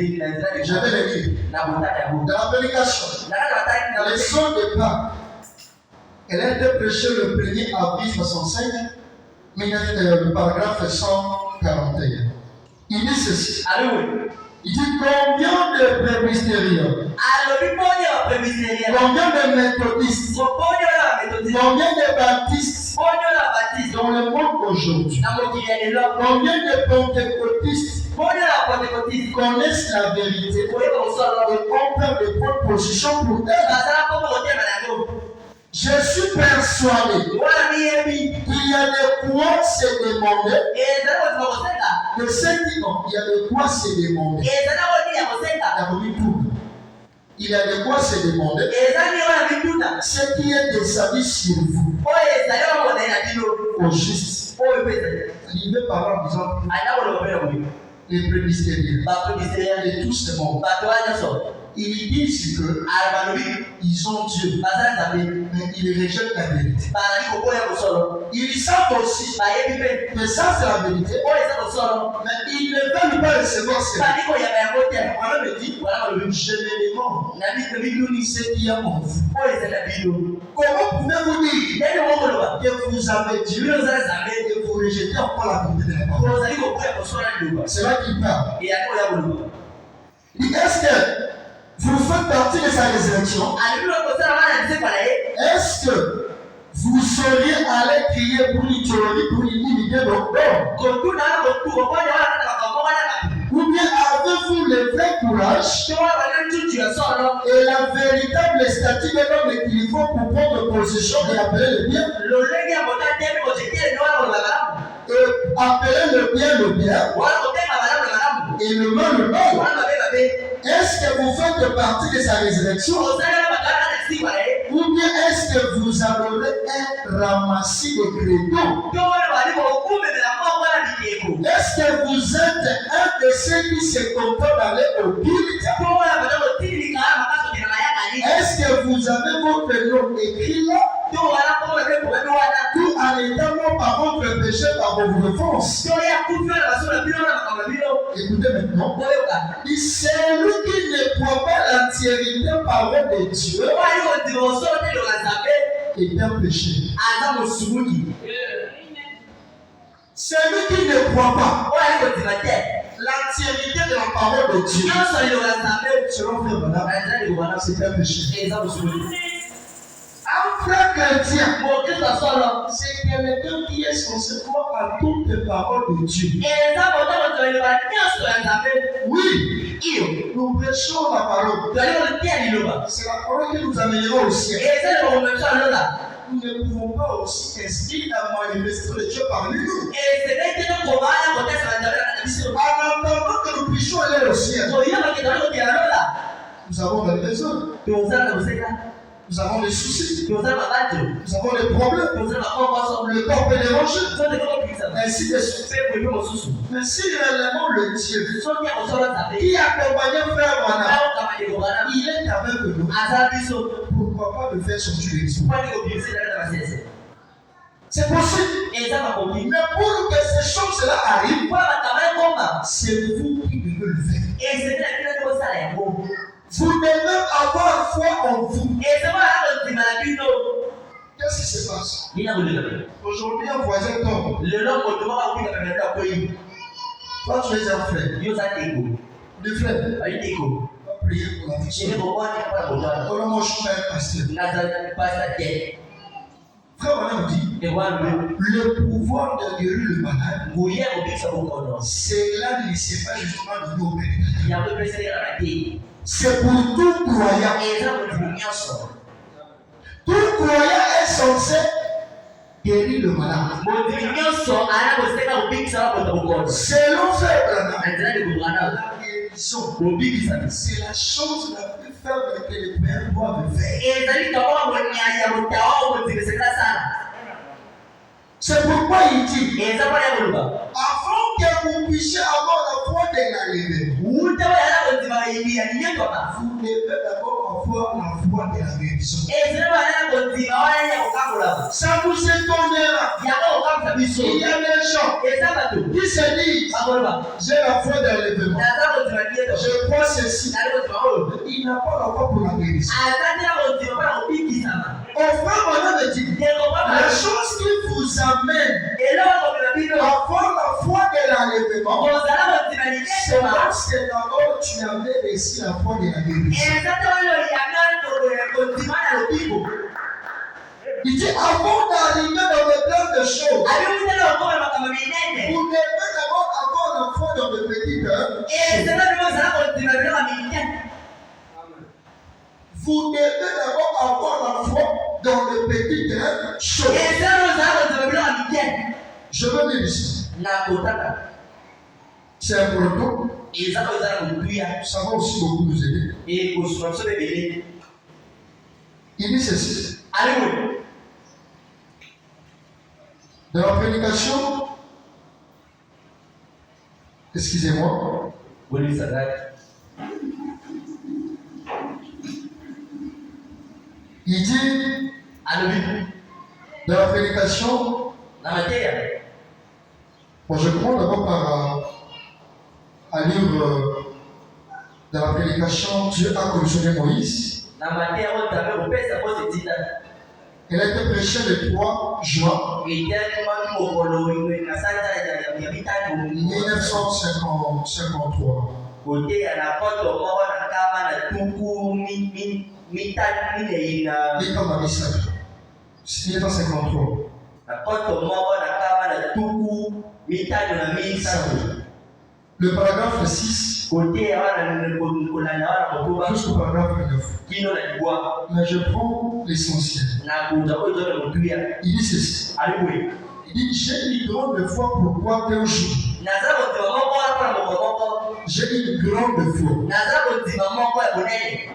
A: lire. Dans la prédication, les sons de Pâques, elle a été prêchée le 1er avril 65, le paragraphe 141. Il dit ceci. Il dit combien de presbytériens, combien de méthodistes, combien de baptistes dans le monde aujourd'hui, combien de pentecôtistes connaissent la vérité et ont peur de prendre position pour elle. Je suis persuadé qu'il y a de quoi se demander. De ceux qui ont, il y a de quoi se demander. Il y a de quoi se demander ce qui est de sa vie sur vous. Au juste. Il veut parler en disant les prémystériels et tous ces mots. Ils disent que ils ont Dieu, mais ils rejettent la vérité. Ils savent aussi que ça c'est la vérité, mais ils ne veulent pas recevoir cela. Voilà me dit, je me demande ce qu'il y a en vous. Comment pouvez-vous dire que vous avez Dieu et que vous rejetez encore la vérité de la parole? C'est là qu'il parle. Est-ce que vous faites partie de sa résurrection? Est-ce que vous seriez allé crier pour une théorie, pour une unité de l'homme? Ou bien avez-vous le vrai courage et la véritable statue de l'homme qu'il faut pour prendre position et appeler le bien? Et appeler le bien et le mal le mal. Est-ce que vous faites partie de sa résurrection? Ou bien est-ce que vous avez un ramassis de créneaux? Est-ce que vous êtes un de ceux qui se contentent d'aller au culte? Est-ce que vous avez votre nom écrit là? Tout en étant mort par votre péché, par vos offenses. Écoutez maintenant. Celui qui ne croit pas l'entièreté parole de Dieu est un péché. Celui qui ne croit pas l'entièreté de la parole de Dieu, selon Frère Madame, c'est un péché. Un frère chrétien, c'est quelqu'un qui est censé croire à toutes les paroles de Dieu. Oui, nous prêchons la parole. C'est la parole que nous amènerons au ciel. Nous ne pouvons pas aussi inscrire la manifestation de Dieu parmi nous. En attendant que nous puissions aller au ciel, nous avons des besoins. Nous avons des soucis. Nous avons des problèmes. Le corps peut déranger. Ainsi de suite. Mais si réellement le Dieu qui accompagnait Frère Wana, il est avec nous, pourquoi pas le faire sortir de l'esprit? C'est possible. Mais pour que ces choses-là arrivent, c'est vous qui devez le faire. Vous devez avoir foi en vous. Qu'est-ce qui se passe? Aujourd'hui, un voisin tombe. Toi, tu es un frère. Le frère. Va prier pour la personne. Comment je suis un pasteur? Frère Madame dit, le pouvoir de guérir le malade, cela ne s'est pas justement donné au Père. C'est pour tout croyant. Tout croyant est censé guérir le malade. Selon Frère Branham, la guérison, c'est la chose la plus faible que les pères doivent faire. C'est pourquoi il dit, avant que vous puissiez avoir la foi de l'enlèvement, vous devez d'abord avoir la foi de la guérison. Ça vous étonnera. Il y a des gens qui se disent, j'ai la foi de l'enlèvement, je crois ceci. Il n'a pas la foi pour la guérison. Au frère, on a dit, la chose qui vous amène à avoir la foi de l'enlèvement, c'est parce que d'abord tu avais reçu la foi de la guérison. Il dit, avant d'arriver dans le plan de choses, vous devez d'abord avoir la foi dans le petit cœur. Vous devez d'abord avoir la foi dans de petites choses. Je veux dire ici. C'est un proto. Ça va aussi beaucoup nous aider. Il dit ceci. Dans la prédication, excusez-moi. Il dit dans la prédication, bon, je prends d'abord à lire dans la prédication, Dieu a commissionné Moïse. Elle a été prêchée le 3 juin 1953. Le paragraphe 6 jusqu'au paragraphe 9. Mais je prends l'essentiel. Il dit ceci. Il dit, j'ai une grande foi pour croire qu'un jour, j'ai une grande foi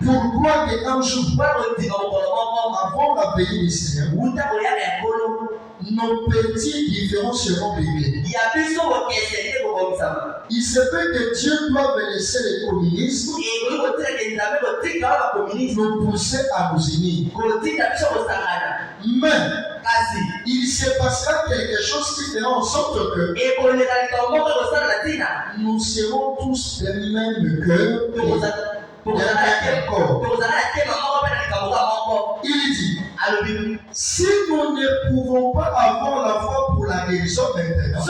A: pour croire qu'un jour, avant la venue du Seigneur, nos petits différends seront réglés. Il se peut que Dieu doive laisser le communisme nous pousser à nous unir. Mais il se passera quelque chose qui fera en sorte que nous serons tous des mêmes cœurs, des mêmes corps. Il dit, si nous ne pouvons pas avoir la foi pour la guérison maintenant,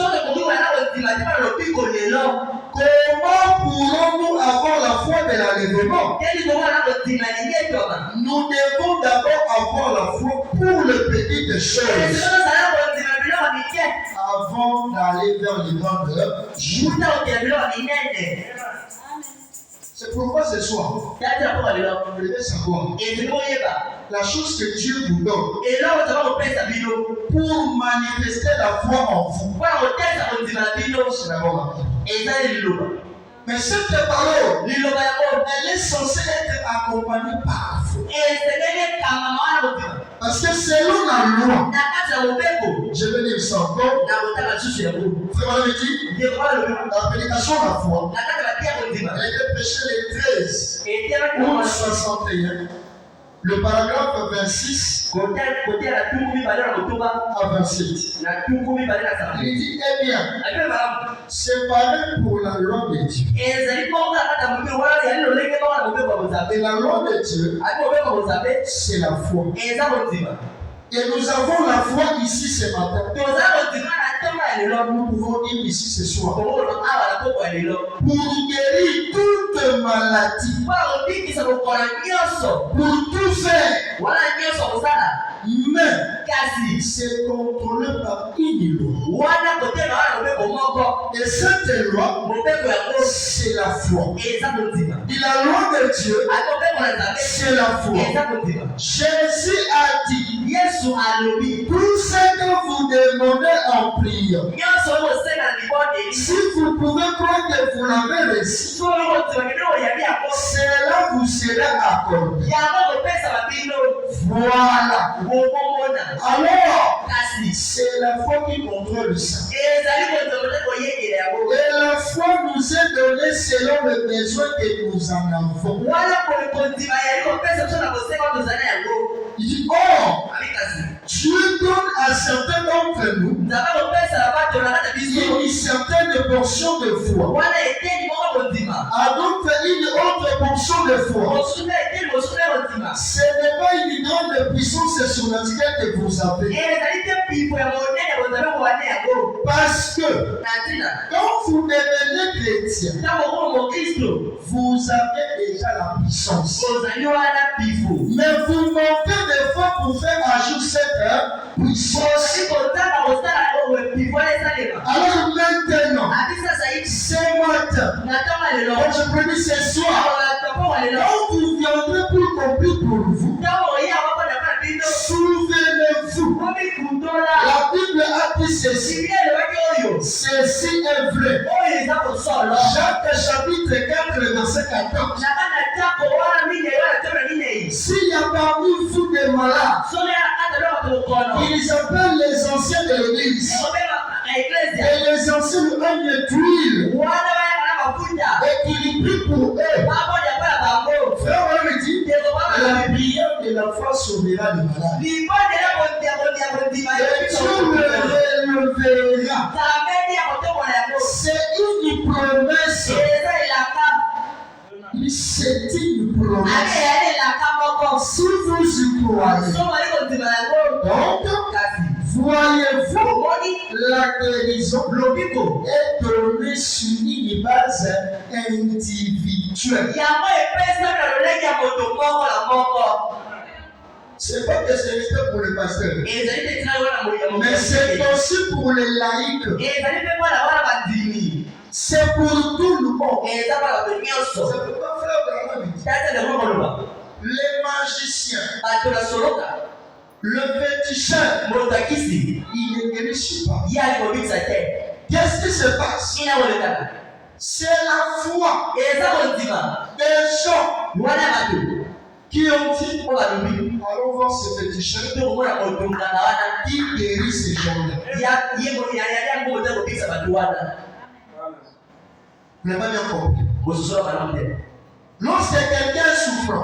A: comment pourrons-nous avoir la foi de l'enlèvement? Nous devons d'abord avoir la foi pour les petites choses avant d'aller vers les grandes choses. C'est pourquoi ce soir, vous devez savoir la chose que Dieu vous donne pour manifester la foi en vous. C'est d'abord la foi. Mais cette parole, elle est censée être accompagnée par la foi. Parce que selon la loi, je vais dire ça encore, frère me dit, la prédication de la foi, elle était prêchée les 13 août 61. Le paragraphe 26 à 27. Il dit, eh bien, c'est pareil pour la loi de Dieu. Et la loi de Dieu, c'est la foi. Et nous avons la foi ici ce matin. Nous pouvons dire ici ce soir. Pour guérir toute maladie. Pour tout faire. Mais c'est contrôlé par une loi. Et cette loi, c'est la foi. Et la loi de Dieu, c'est la foi. Jésus a dit, tout ce que vous demandez en prière, si vous pouvez croire que vous l'avez reçu, cela vous sera accordé. Voilà. Alors, c'est la foi qui contrôle ça. Et la foi nous est donnée selon le besoin que nous en avons. Il dit, or, Dieu donne à certains d'entre nous une certaine portion de foi, à d'autres une autre portion de foi. Ce n'est pas une grande puissance surnaturelle que vous avez. Parce que quand vous devenez chrétien, vous avez déjà la puissance. Mais vous manquez de foi pour faire agir cette puissance. Alors maintenant, ce matin, quand je peux dire ce soir, quand vous viendrez pour accomplir pour vous, souvenez La Bible a dit ceci. Ceci est vrai. Jacques chapitre 4, verset 14. S'il y a parmi vous des malades, ils appellent les anciens de l'église. Et les anciens lui donnent d'huile. Et qu'il prie pour eux. Frère, on lui dit, la prière de la foi sauvera les malades. Et Dieu le relèvera. C'est une promesse. C'est une promesse. Si vous y croyez, donc, voyez-vous, la guérison est donnée sur une base individuelle. C'est pas que c'est juste pour les pasteurs, mais c'est aussi pour les laïcs. C'est pour tout le monde. C'est pourquoi frère, les magiciens, le féticheur, il ne guérit pas. Qu'est-ce qui se passe? C'est la foi des gens qui ont dit, allons voir ce féticheur qui guérit ces gens-là. Vous n'avez pas bien compris. Lorsque quelqu'un est souffrant,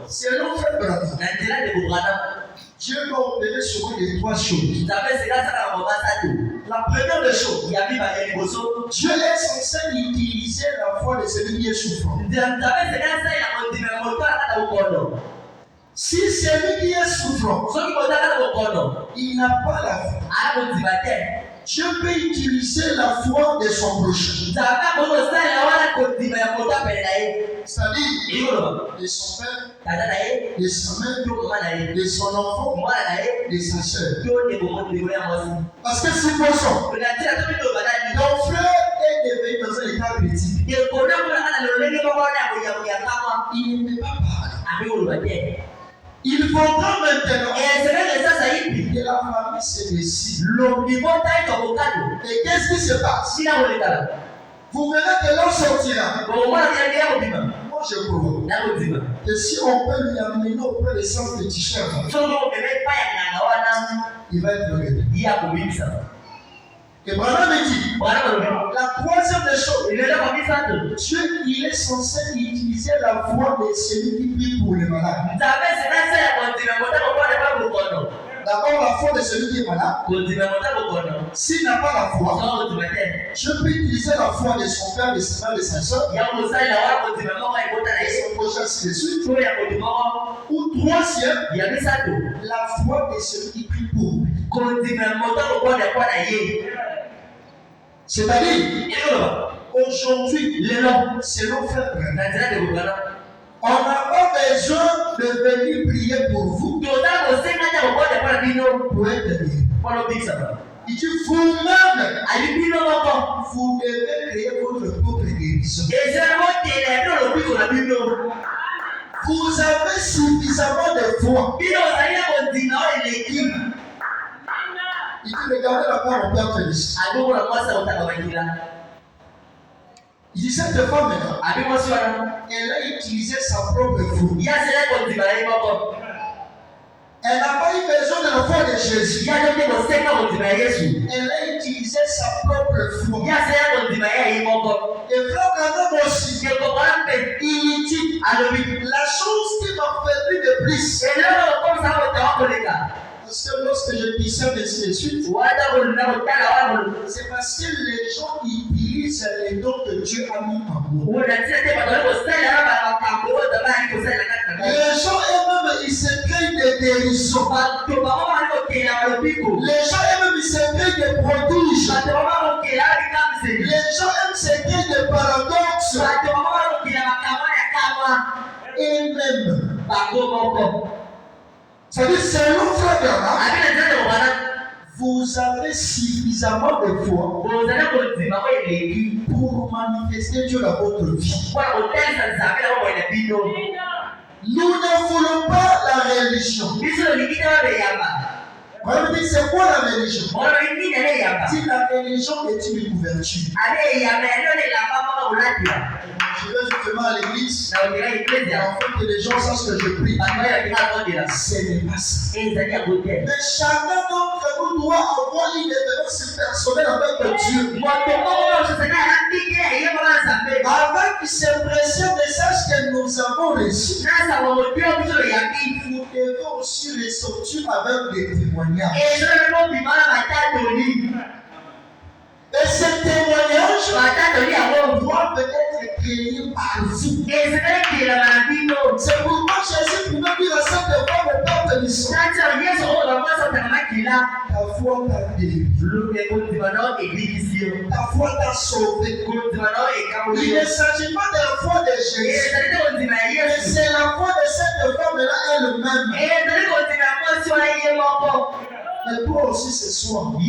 A: c'est l'autre frère. Dieu va opérer sur lui les trois choses. La première des choses, Dieu est censé utiliser la foi de celui qui est souffrant. Si celui qui est souffrant, il n'a pas la foi, Dieu peut utiliser la foi de son prochain. C'est-à-dire de son père, de sa mère, de son enfant, de sa soeur. Parce que supposons, ton frère est devenu dans un état critique. Il ne peut pas parler. Il faudra maintenant que la famille se décide. Et qu'est-ce qui se passe? Vous verrez que l'on sortira. Moi je crois que si on peut lui amener auprès des sens de t-shirt, il va être heureux. Et Branham dit, la troisième des choses, Dieu il est censé utiliser la foi de celui qui prie pour les malades. D'abord la foi de celui qui est malade. S'il n'a pas la foi, je peux utiliser la foi de son père, de sa mère, de sa soeur, et son prochain ainsi de suite. Ou troisième, la foi de celui qui prie pour lui. C'est-à-dire, aujourd'hui, selon frère Branham, on n'a pas besoin de venir prier pour vous pour être guéri. Il dit vous-même, vous devez créer votre propre guérison. Vous avez suffisamment de foi. Il dit regardez la part en père Félix. Il dit cette femme, elle a utilisé sa propre foi. Elle n'a pas eu besoin de la foi de Jésus. Elle a utilisé sa propre foi. Et frère Branham aussi, il dit la chose qui m'a fait de plus. Parce que lorsque je disais ainsi de suite, c'est parce que les gens utilisent les dons que Dieu a mis en moi. Les gens eux-mêmes, ils se créent des guérisons. Les gens eux-mêmes, ils se créent des prodiges. Les gens eux-mêmes se créent des paradoxes. Et même, c'est-à-dire, selon frère Branham, vous avez suffisamment de foi pour manifester Dieu dans votre vie. Nous ne voulons pas la religion. C'est quoi la religion? Si la religion est une couverture. Je vais justement à l'église. Afin que les gens sachent que je prie. Ce n'est pas ça. Mais chacun d'entre nous doit avoir une référence personnelle avec Dieu. Avec ces précieux messages que nous avons reçus, nous devons aussi les sortir avec des témoignages. Et ces témoignages doivent être créés par vous. C'est pourquoi Jésus pouvait dire à cette femme au Père de l'Israël, ta foi t'a délivré, ta foi t'a sauvé. Il ne s'agit pas de la foi de Jésus, mais c'est la foi de cette femme-là elle-même. Mais toi aussi ce soir, tu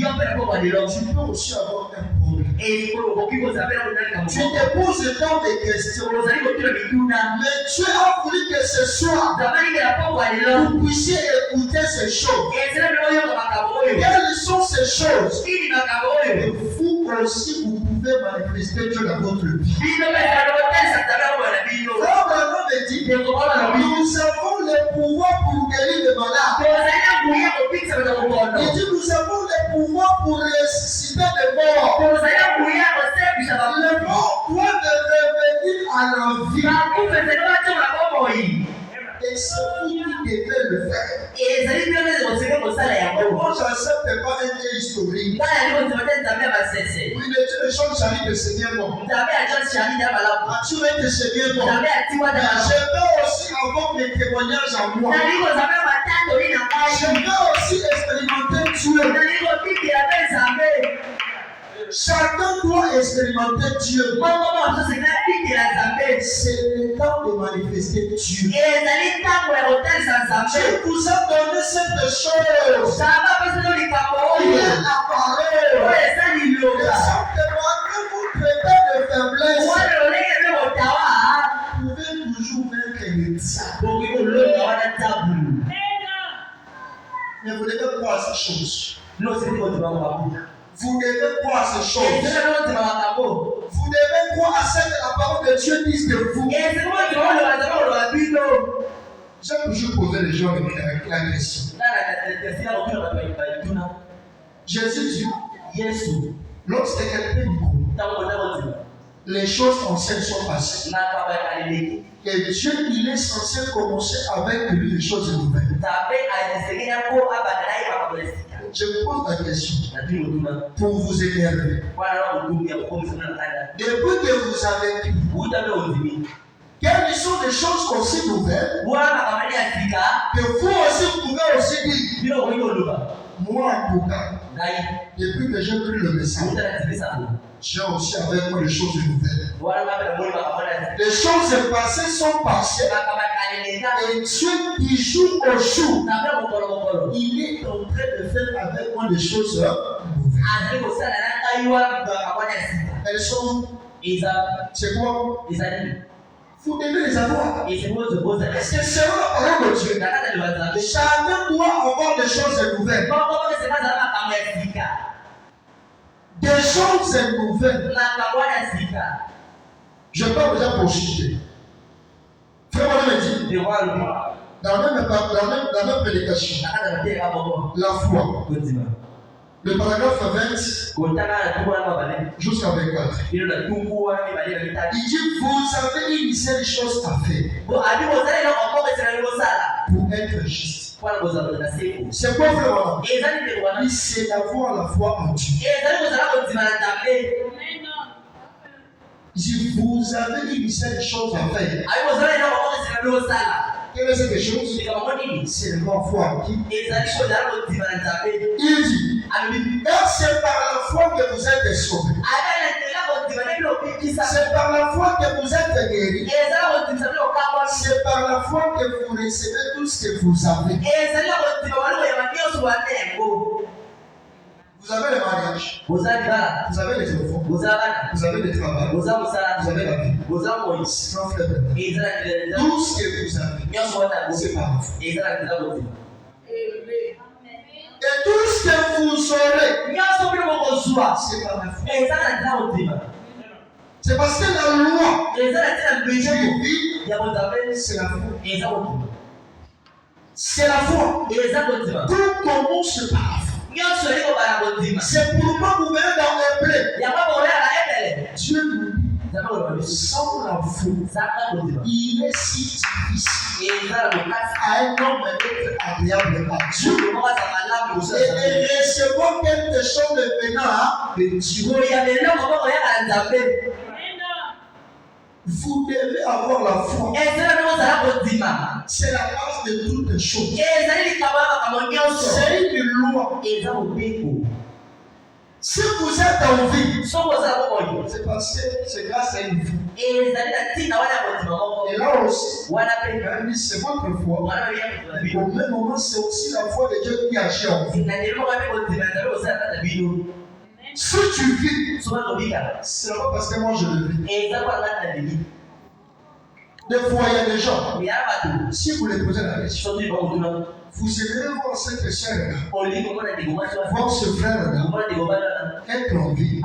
A: peux aussi avoir un problème. Tu te poses tant de questions. Mais Dieu a voulu que ce soir, vous puissiez écouter ces choses. Quelles sont ces choses? Vous aussi, vous pouvez manifester Dieu dans votre vie. Nous avons le pouvoir pour guérir les malades. Il dit nous avons le pouvoir pour ressusciter les morts. Les morts doivent revenir à la vie. Et c'est vous qui devez le faire. Moi, je n'accepte pas un Dieu historique. Oui, les choses j'arrive de Seigneur bon. As-tu été Seigneur bon? Je veux aussi avoir mes témoignages en moi. Je veux aussi expérimenter Dieu. Chacun doit expérimenter Dieu. C'est le temps de manifester Dieu. Dieu vous a donné cette chose. Il est la parole. Exactement que vous traitez de faiblesse, vous pouvez toujours vaincre le diable. Mais vous devez croire ces choses. Vous devez croire ces choses. Vous devez croire à ce que la parole de Dieu dise de vous. J'ai toujours posé les gens avec la question. Jésus dit, lorsque quelqu'un dit, les choses anciennes sont passées. Et Dieu, il est censé commencer avec lui les choses nouvelles. Je vous pose la question pour vous énerver. Depuis que vous avez pris, quelles sont les choses aussi nouvelles que vous aussi pouvez aussi dire? Moi, en tout cas, depuis que j'ai pris le message, j'ai aussi avec moi les choses nouvelles. Les choses passées sont passées. Et Dieu, du jour au jour, il est en train de faire avec moi des choses nouvelles. Elles sont. C'est quoi? Vous devez les avoir. Est-ce que selon la parole de Dieu, chacun doit avoir des choses nouvelles? Des choses nouvelles. Je ne vais pas vous approcher. Frère, on me dit, dans la même prédication, la foi, le paragraphe 20 jusqu'à 24, il dit, vous avez une seule chose à faire pour être juste. C'est quoi, frère? C'est d'avoir la foi en Dieu. Il dit, vous avez une seule chose à faire. Quelle est cette chose? C'est la foi en qui? Il dit, c'est par la foi que vous êtes sauvés. C'est par la foi que vous êtes guéris. C'est par la foi que vous recevez tout ce que vous avez. Vous avez le mariage, vous avez les enfants, vous avez le travail, vous avez la vie, tout ce que vous avez, c'est par la foi. Et Et tout ce que vous aurez, c'est par la foi. C'est parce que la loi qui vit, c'est la foi. C'est la foi. Tout commence par la foi. C'est pourquoi vous verrez dans les plaies. Dieu nous dit, sans la foi, il est si difficile à un homme d'être agréable à Dieu. Et recevoir quelque chose de venant de Dieu. Vous devez avoir la foi. C'est la base de toutes les choses. C'est une loi. Si vous êtes en vie, c'est parce que c'est grâce à une vie. Et là aussi, c'est votre foi. Mais au même moment, c'est aussi la foi de Dieu qui agit en vous. Si tu vis, c'est pas parce que moi je le vis. Des fois, il y a des gens, si vous les posez la question, vous aimeriez voir cette sœur-là, voir ce frère-là, être en vie.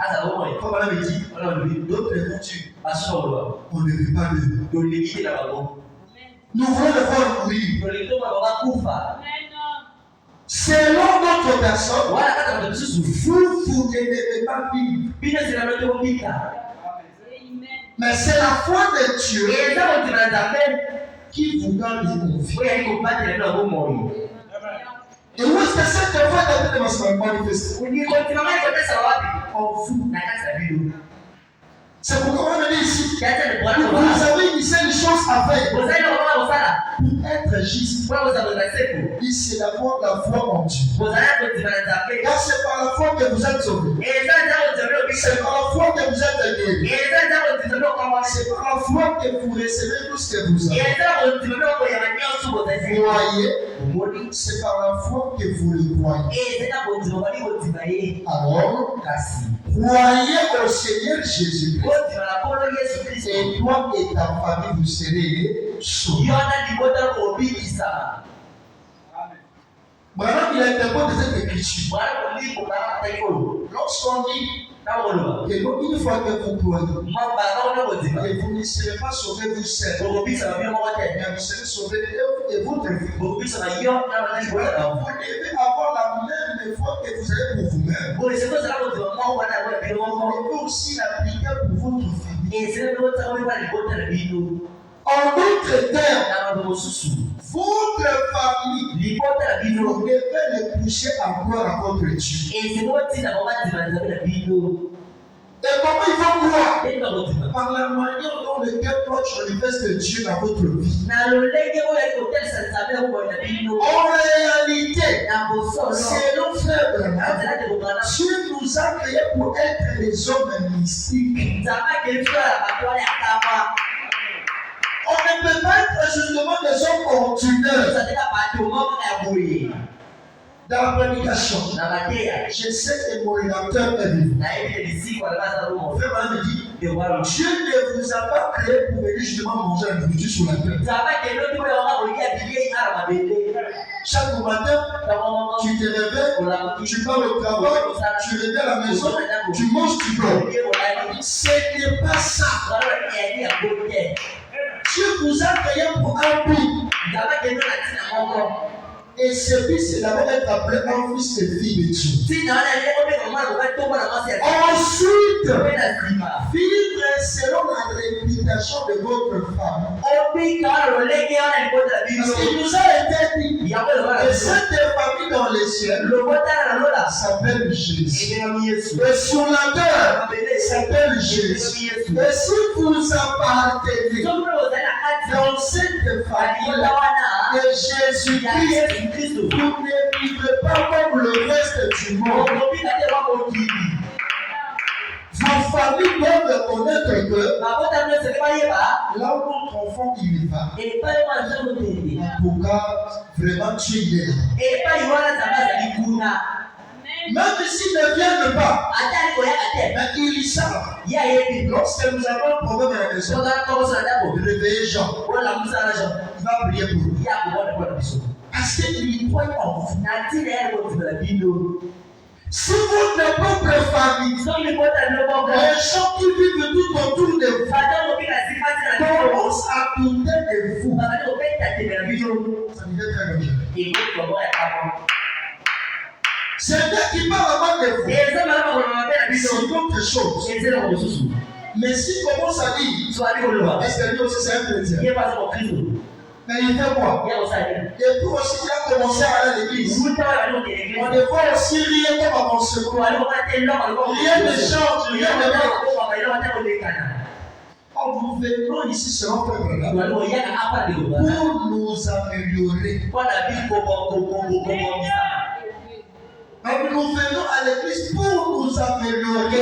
A: Comme on avait dit, d'autres les font tuer. On ne veut pas d'eux. Nous voulons le voir mourir. Selon notre personne, vous ne devez pas vivre. Mais c'est la foi de Dieu qui vous donne une vie. Et où est-ce que cette foi va se manifester? En vous. C'est pourquoi on dit ici, vous avez initié une chose à faire pour être juste. Et c'est d'avoir la foi en Dieu. Car c'est par la foi que vous êtes sauvés. C'est par la foi que vous êtes guéris. C'est par la foi que vous recevez tout ce que vous avez. Croyez, c'est par la foi que vous le croyez. Alors, croyez au Seigneur Jésus-Christ. Et toi et ta famille, vous serez sauvés. Maintenant, il a interprété cette écriture. Lorsqu'on dit que une fois que vous croyez, et vous ne serez pas sauvés vous seuls, mais vous serez sauvés et votre vie. Vous devez avoir la même foi que vous avez pour vous-même. Vous devez aussi l'appliquer pour votre famille. En d'autres termes, votre famille, vous devez les pousser à croire à votre Dieu. Et comment ils vont croire? Par la manière dont lequel toi tu manifestes Dieu dans votre vie. En réalité, c'est nos frères. Dieu nous a créés pour être des hommes mystiques. On ne peut pas être justement des hommes ordinaires. Dans la prédication, je sais que mon rédacteur est vivant. Mon frère m'a dit, Dieu ne vous a pas créé pour venir justement manger la nourriture sur la terre. Chaque matin, tu te réveilles, tu pars au travail, tu reviens à la maison, tu manges, tu dors. Ce n'est pas ça. Dieu vous a créé pour un but. Et ce but, c'est d'abord être appelé un fils et fille de Dieu. Ensuite, vivre selon la réputation de votre femme. Parce qu'il nous a été dit que cette famille dans les cieux s'appelle Jésus. Et sur la terre s'appelle Jésus. Et si vous appartenez dans cette famille-là de Jésus-Christ, vous ne vivrez pas comme le reste du monde. Vos familles doivent connaître que là où notre enfant il va, pourquoi vraiment tu es là. Même s'ils ne viennent pas, mais ils savent. Lorsque nous avons un problème à la maison, réveillez Jean. Il va prier pour nous. Parce qu'il croit en vous. Si votre propre famille, les gens qui vivent tout autour de vous, commencent à douter de vous, ça devient très dangereux. C'est eux qui parlent avant de vous. C'est d'autres choses. Mais si commence à dire, est-ce que lui aussi c'est un chrétien? Mais il fait quoi? Et puis aussi il a commencé à aller à l'église. On devrait aussi rire comme avant ce coup. Rien ne change, rien ne va. Quand nous venons ici selon peuple là, pour nous améliorer. Donc nous venons à l'église pour nous améliorer.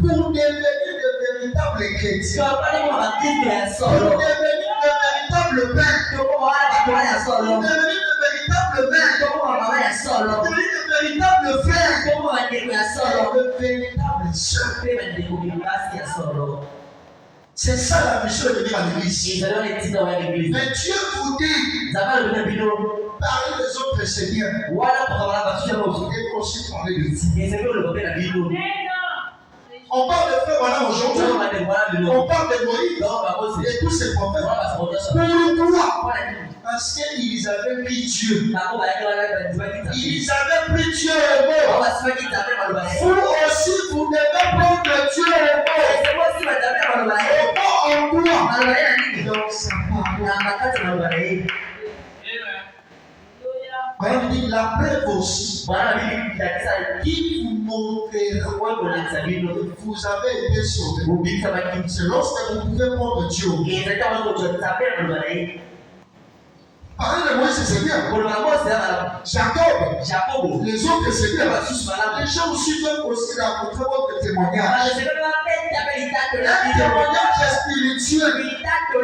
A: Pour devenir de véritables chrétiens. Pour devenir de véritables pères. Pour devenir de véritables mères. Pour devenir de véritables frères. De véritables sœurs. C'est ça la mission de venir à l'église. Mais Dieu vous dit, parler des autres seigneurs. Et aussi parler de vous. On parle de frère voilà aujourd'hui. On parle de Moïse et tous ces prophètes. Pourquoi? Parce qu'ils avaient pris Dieu. Ils avaient pris Dieu au mot. Vous aussi, vous devez prendre Dieu au mot. En quoi? Donc ça parle. La preuve aussi qui vous montrera que vous avez été sauvé. C'est lorsque vous pouvez prendre Dieu. Parler de Moïse, c'est bien. Jacob, les autres, c'est bien. Les gens aussi doivent aussi rencontrer votre témoignage. Un témoignage spirituel.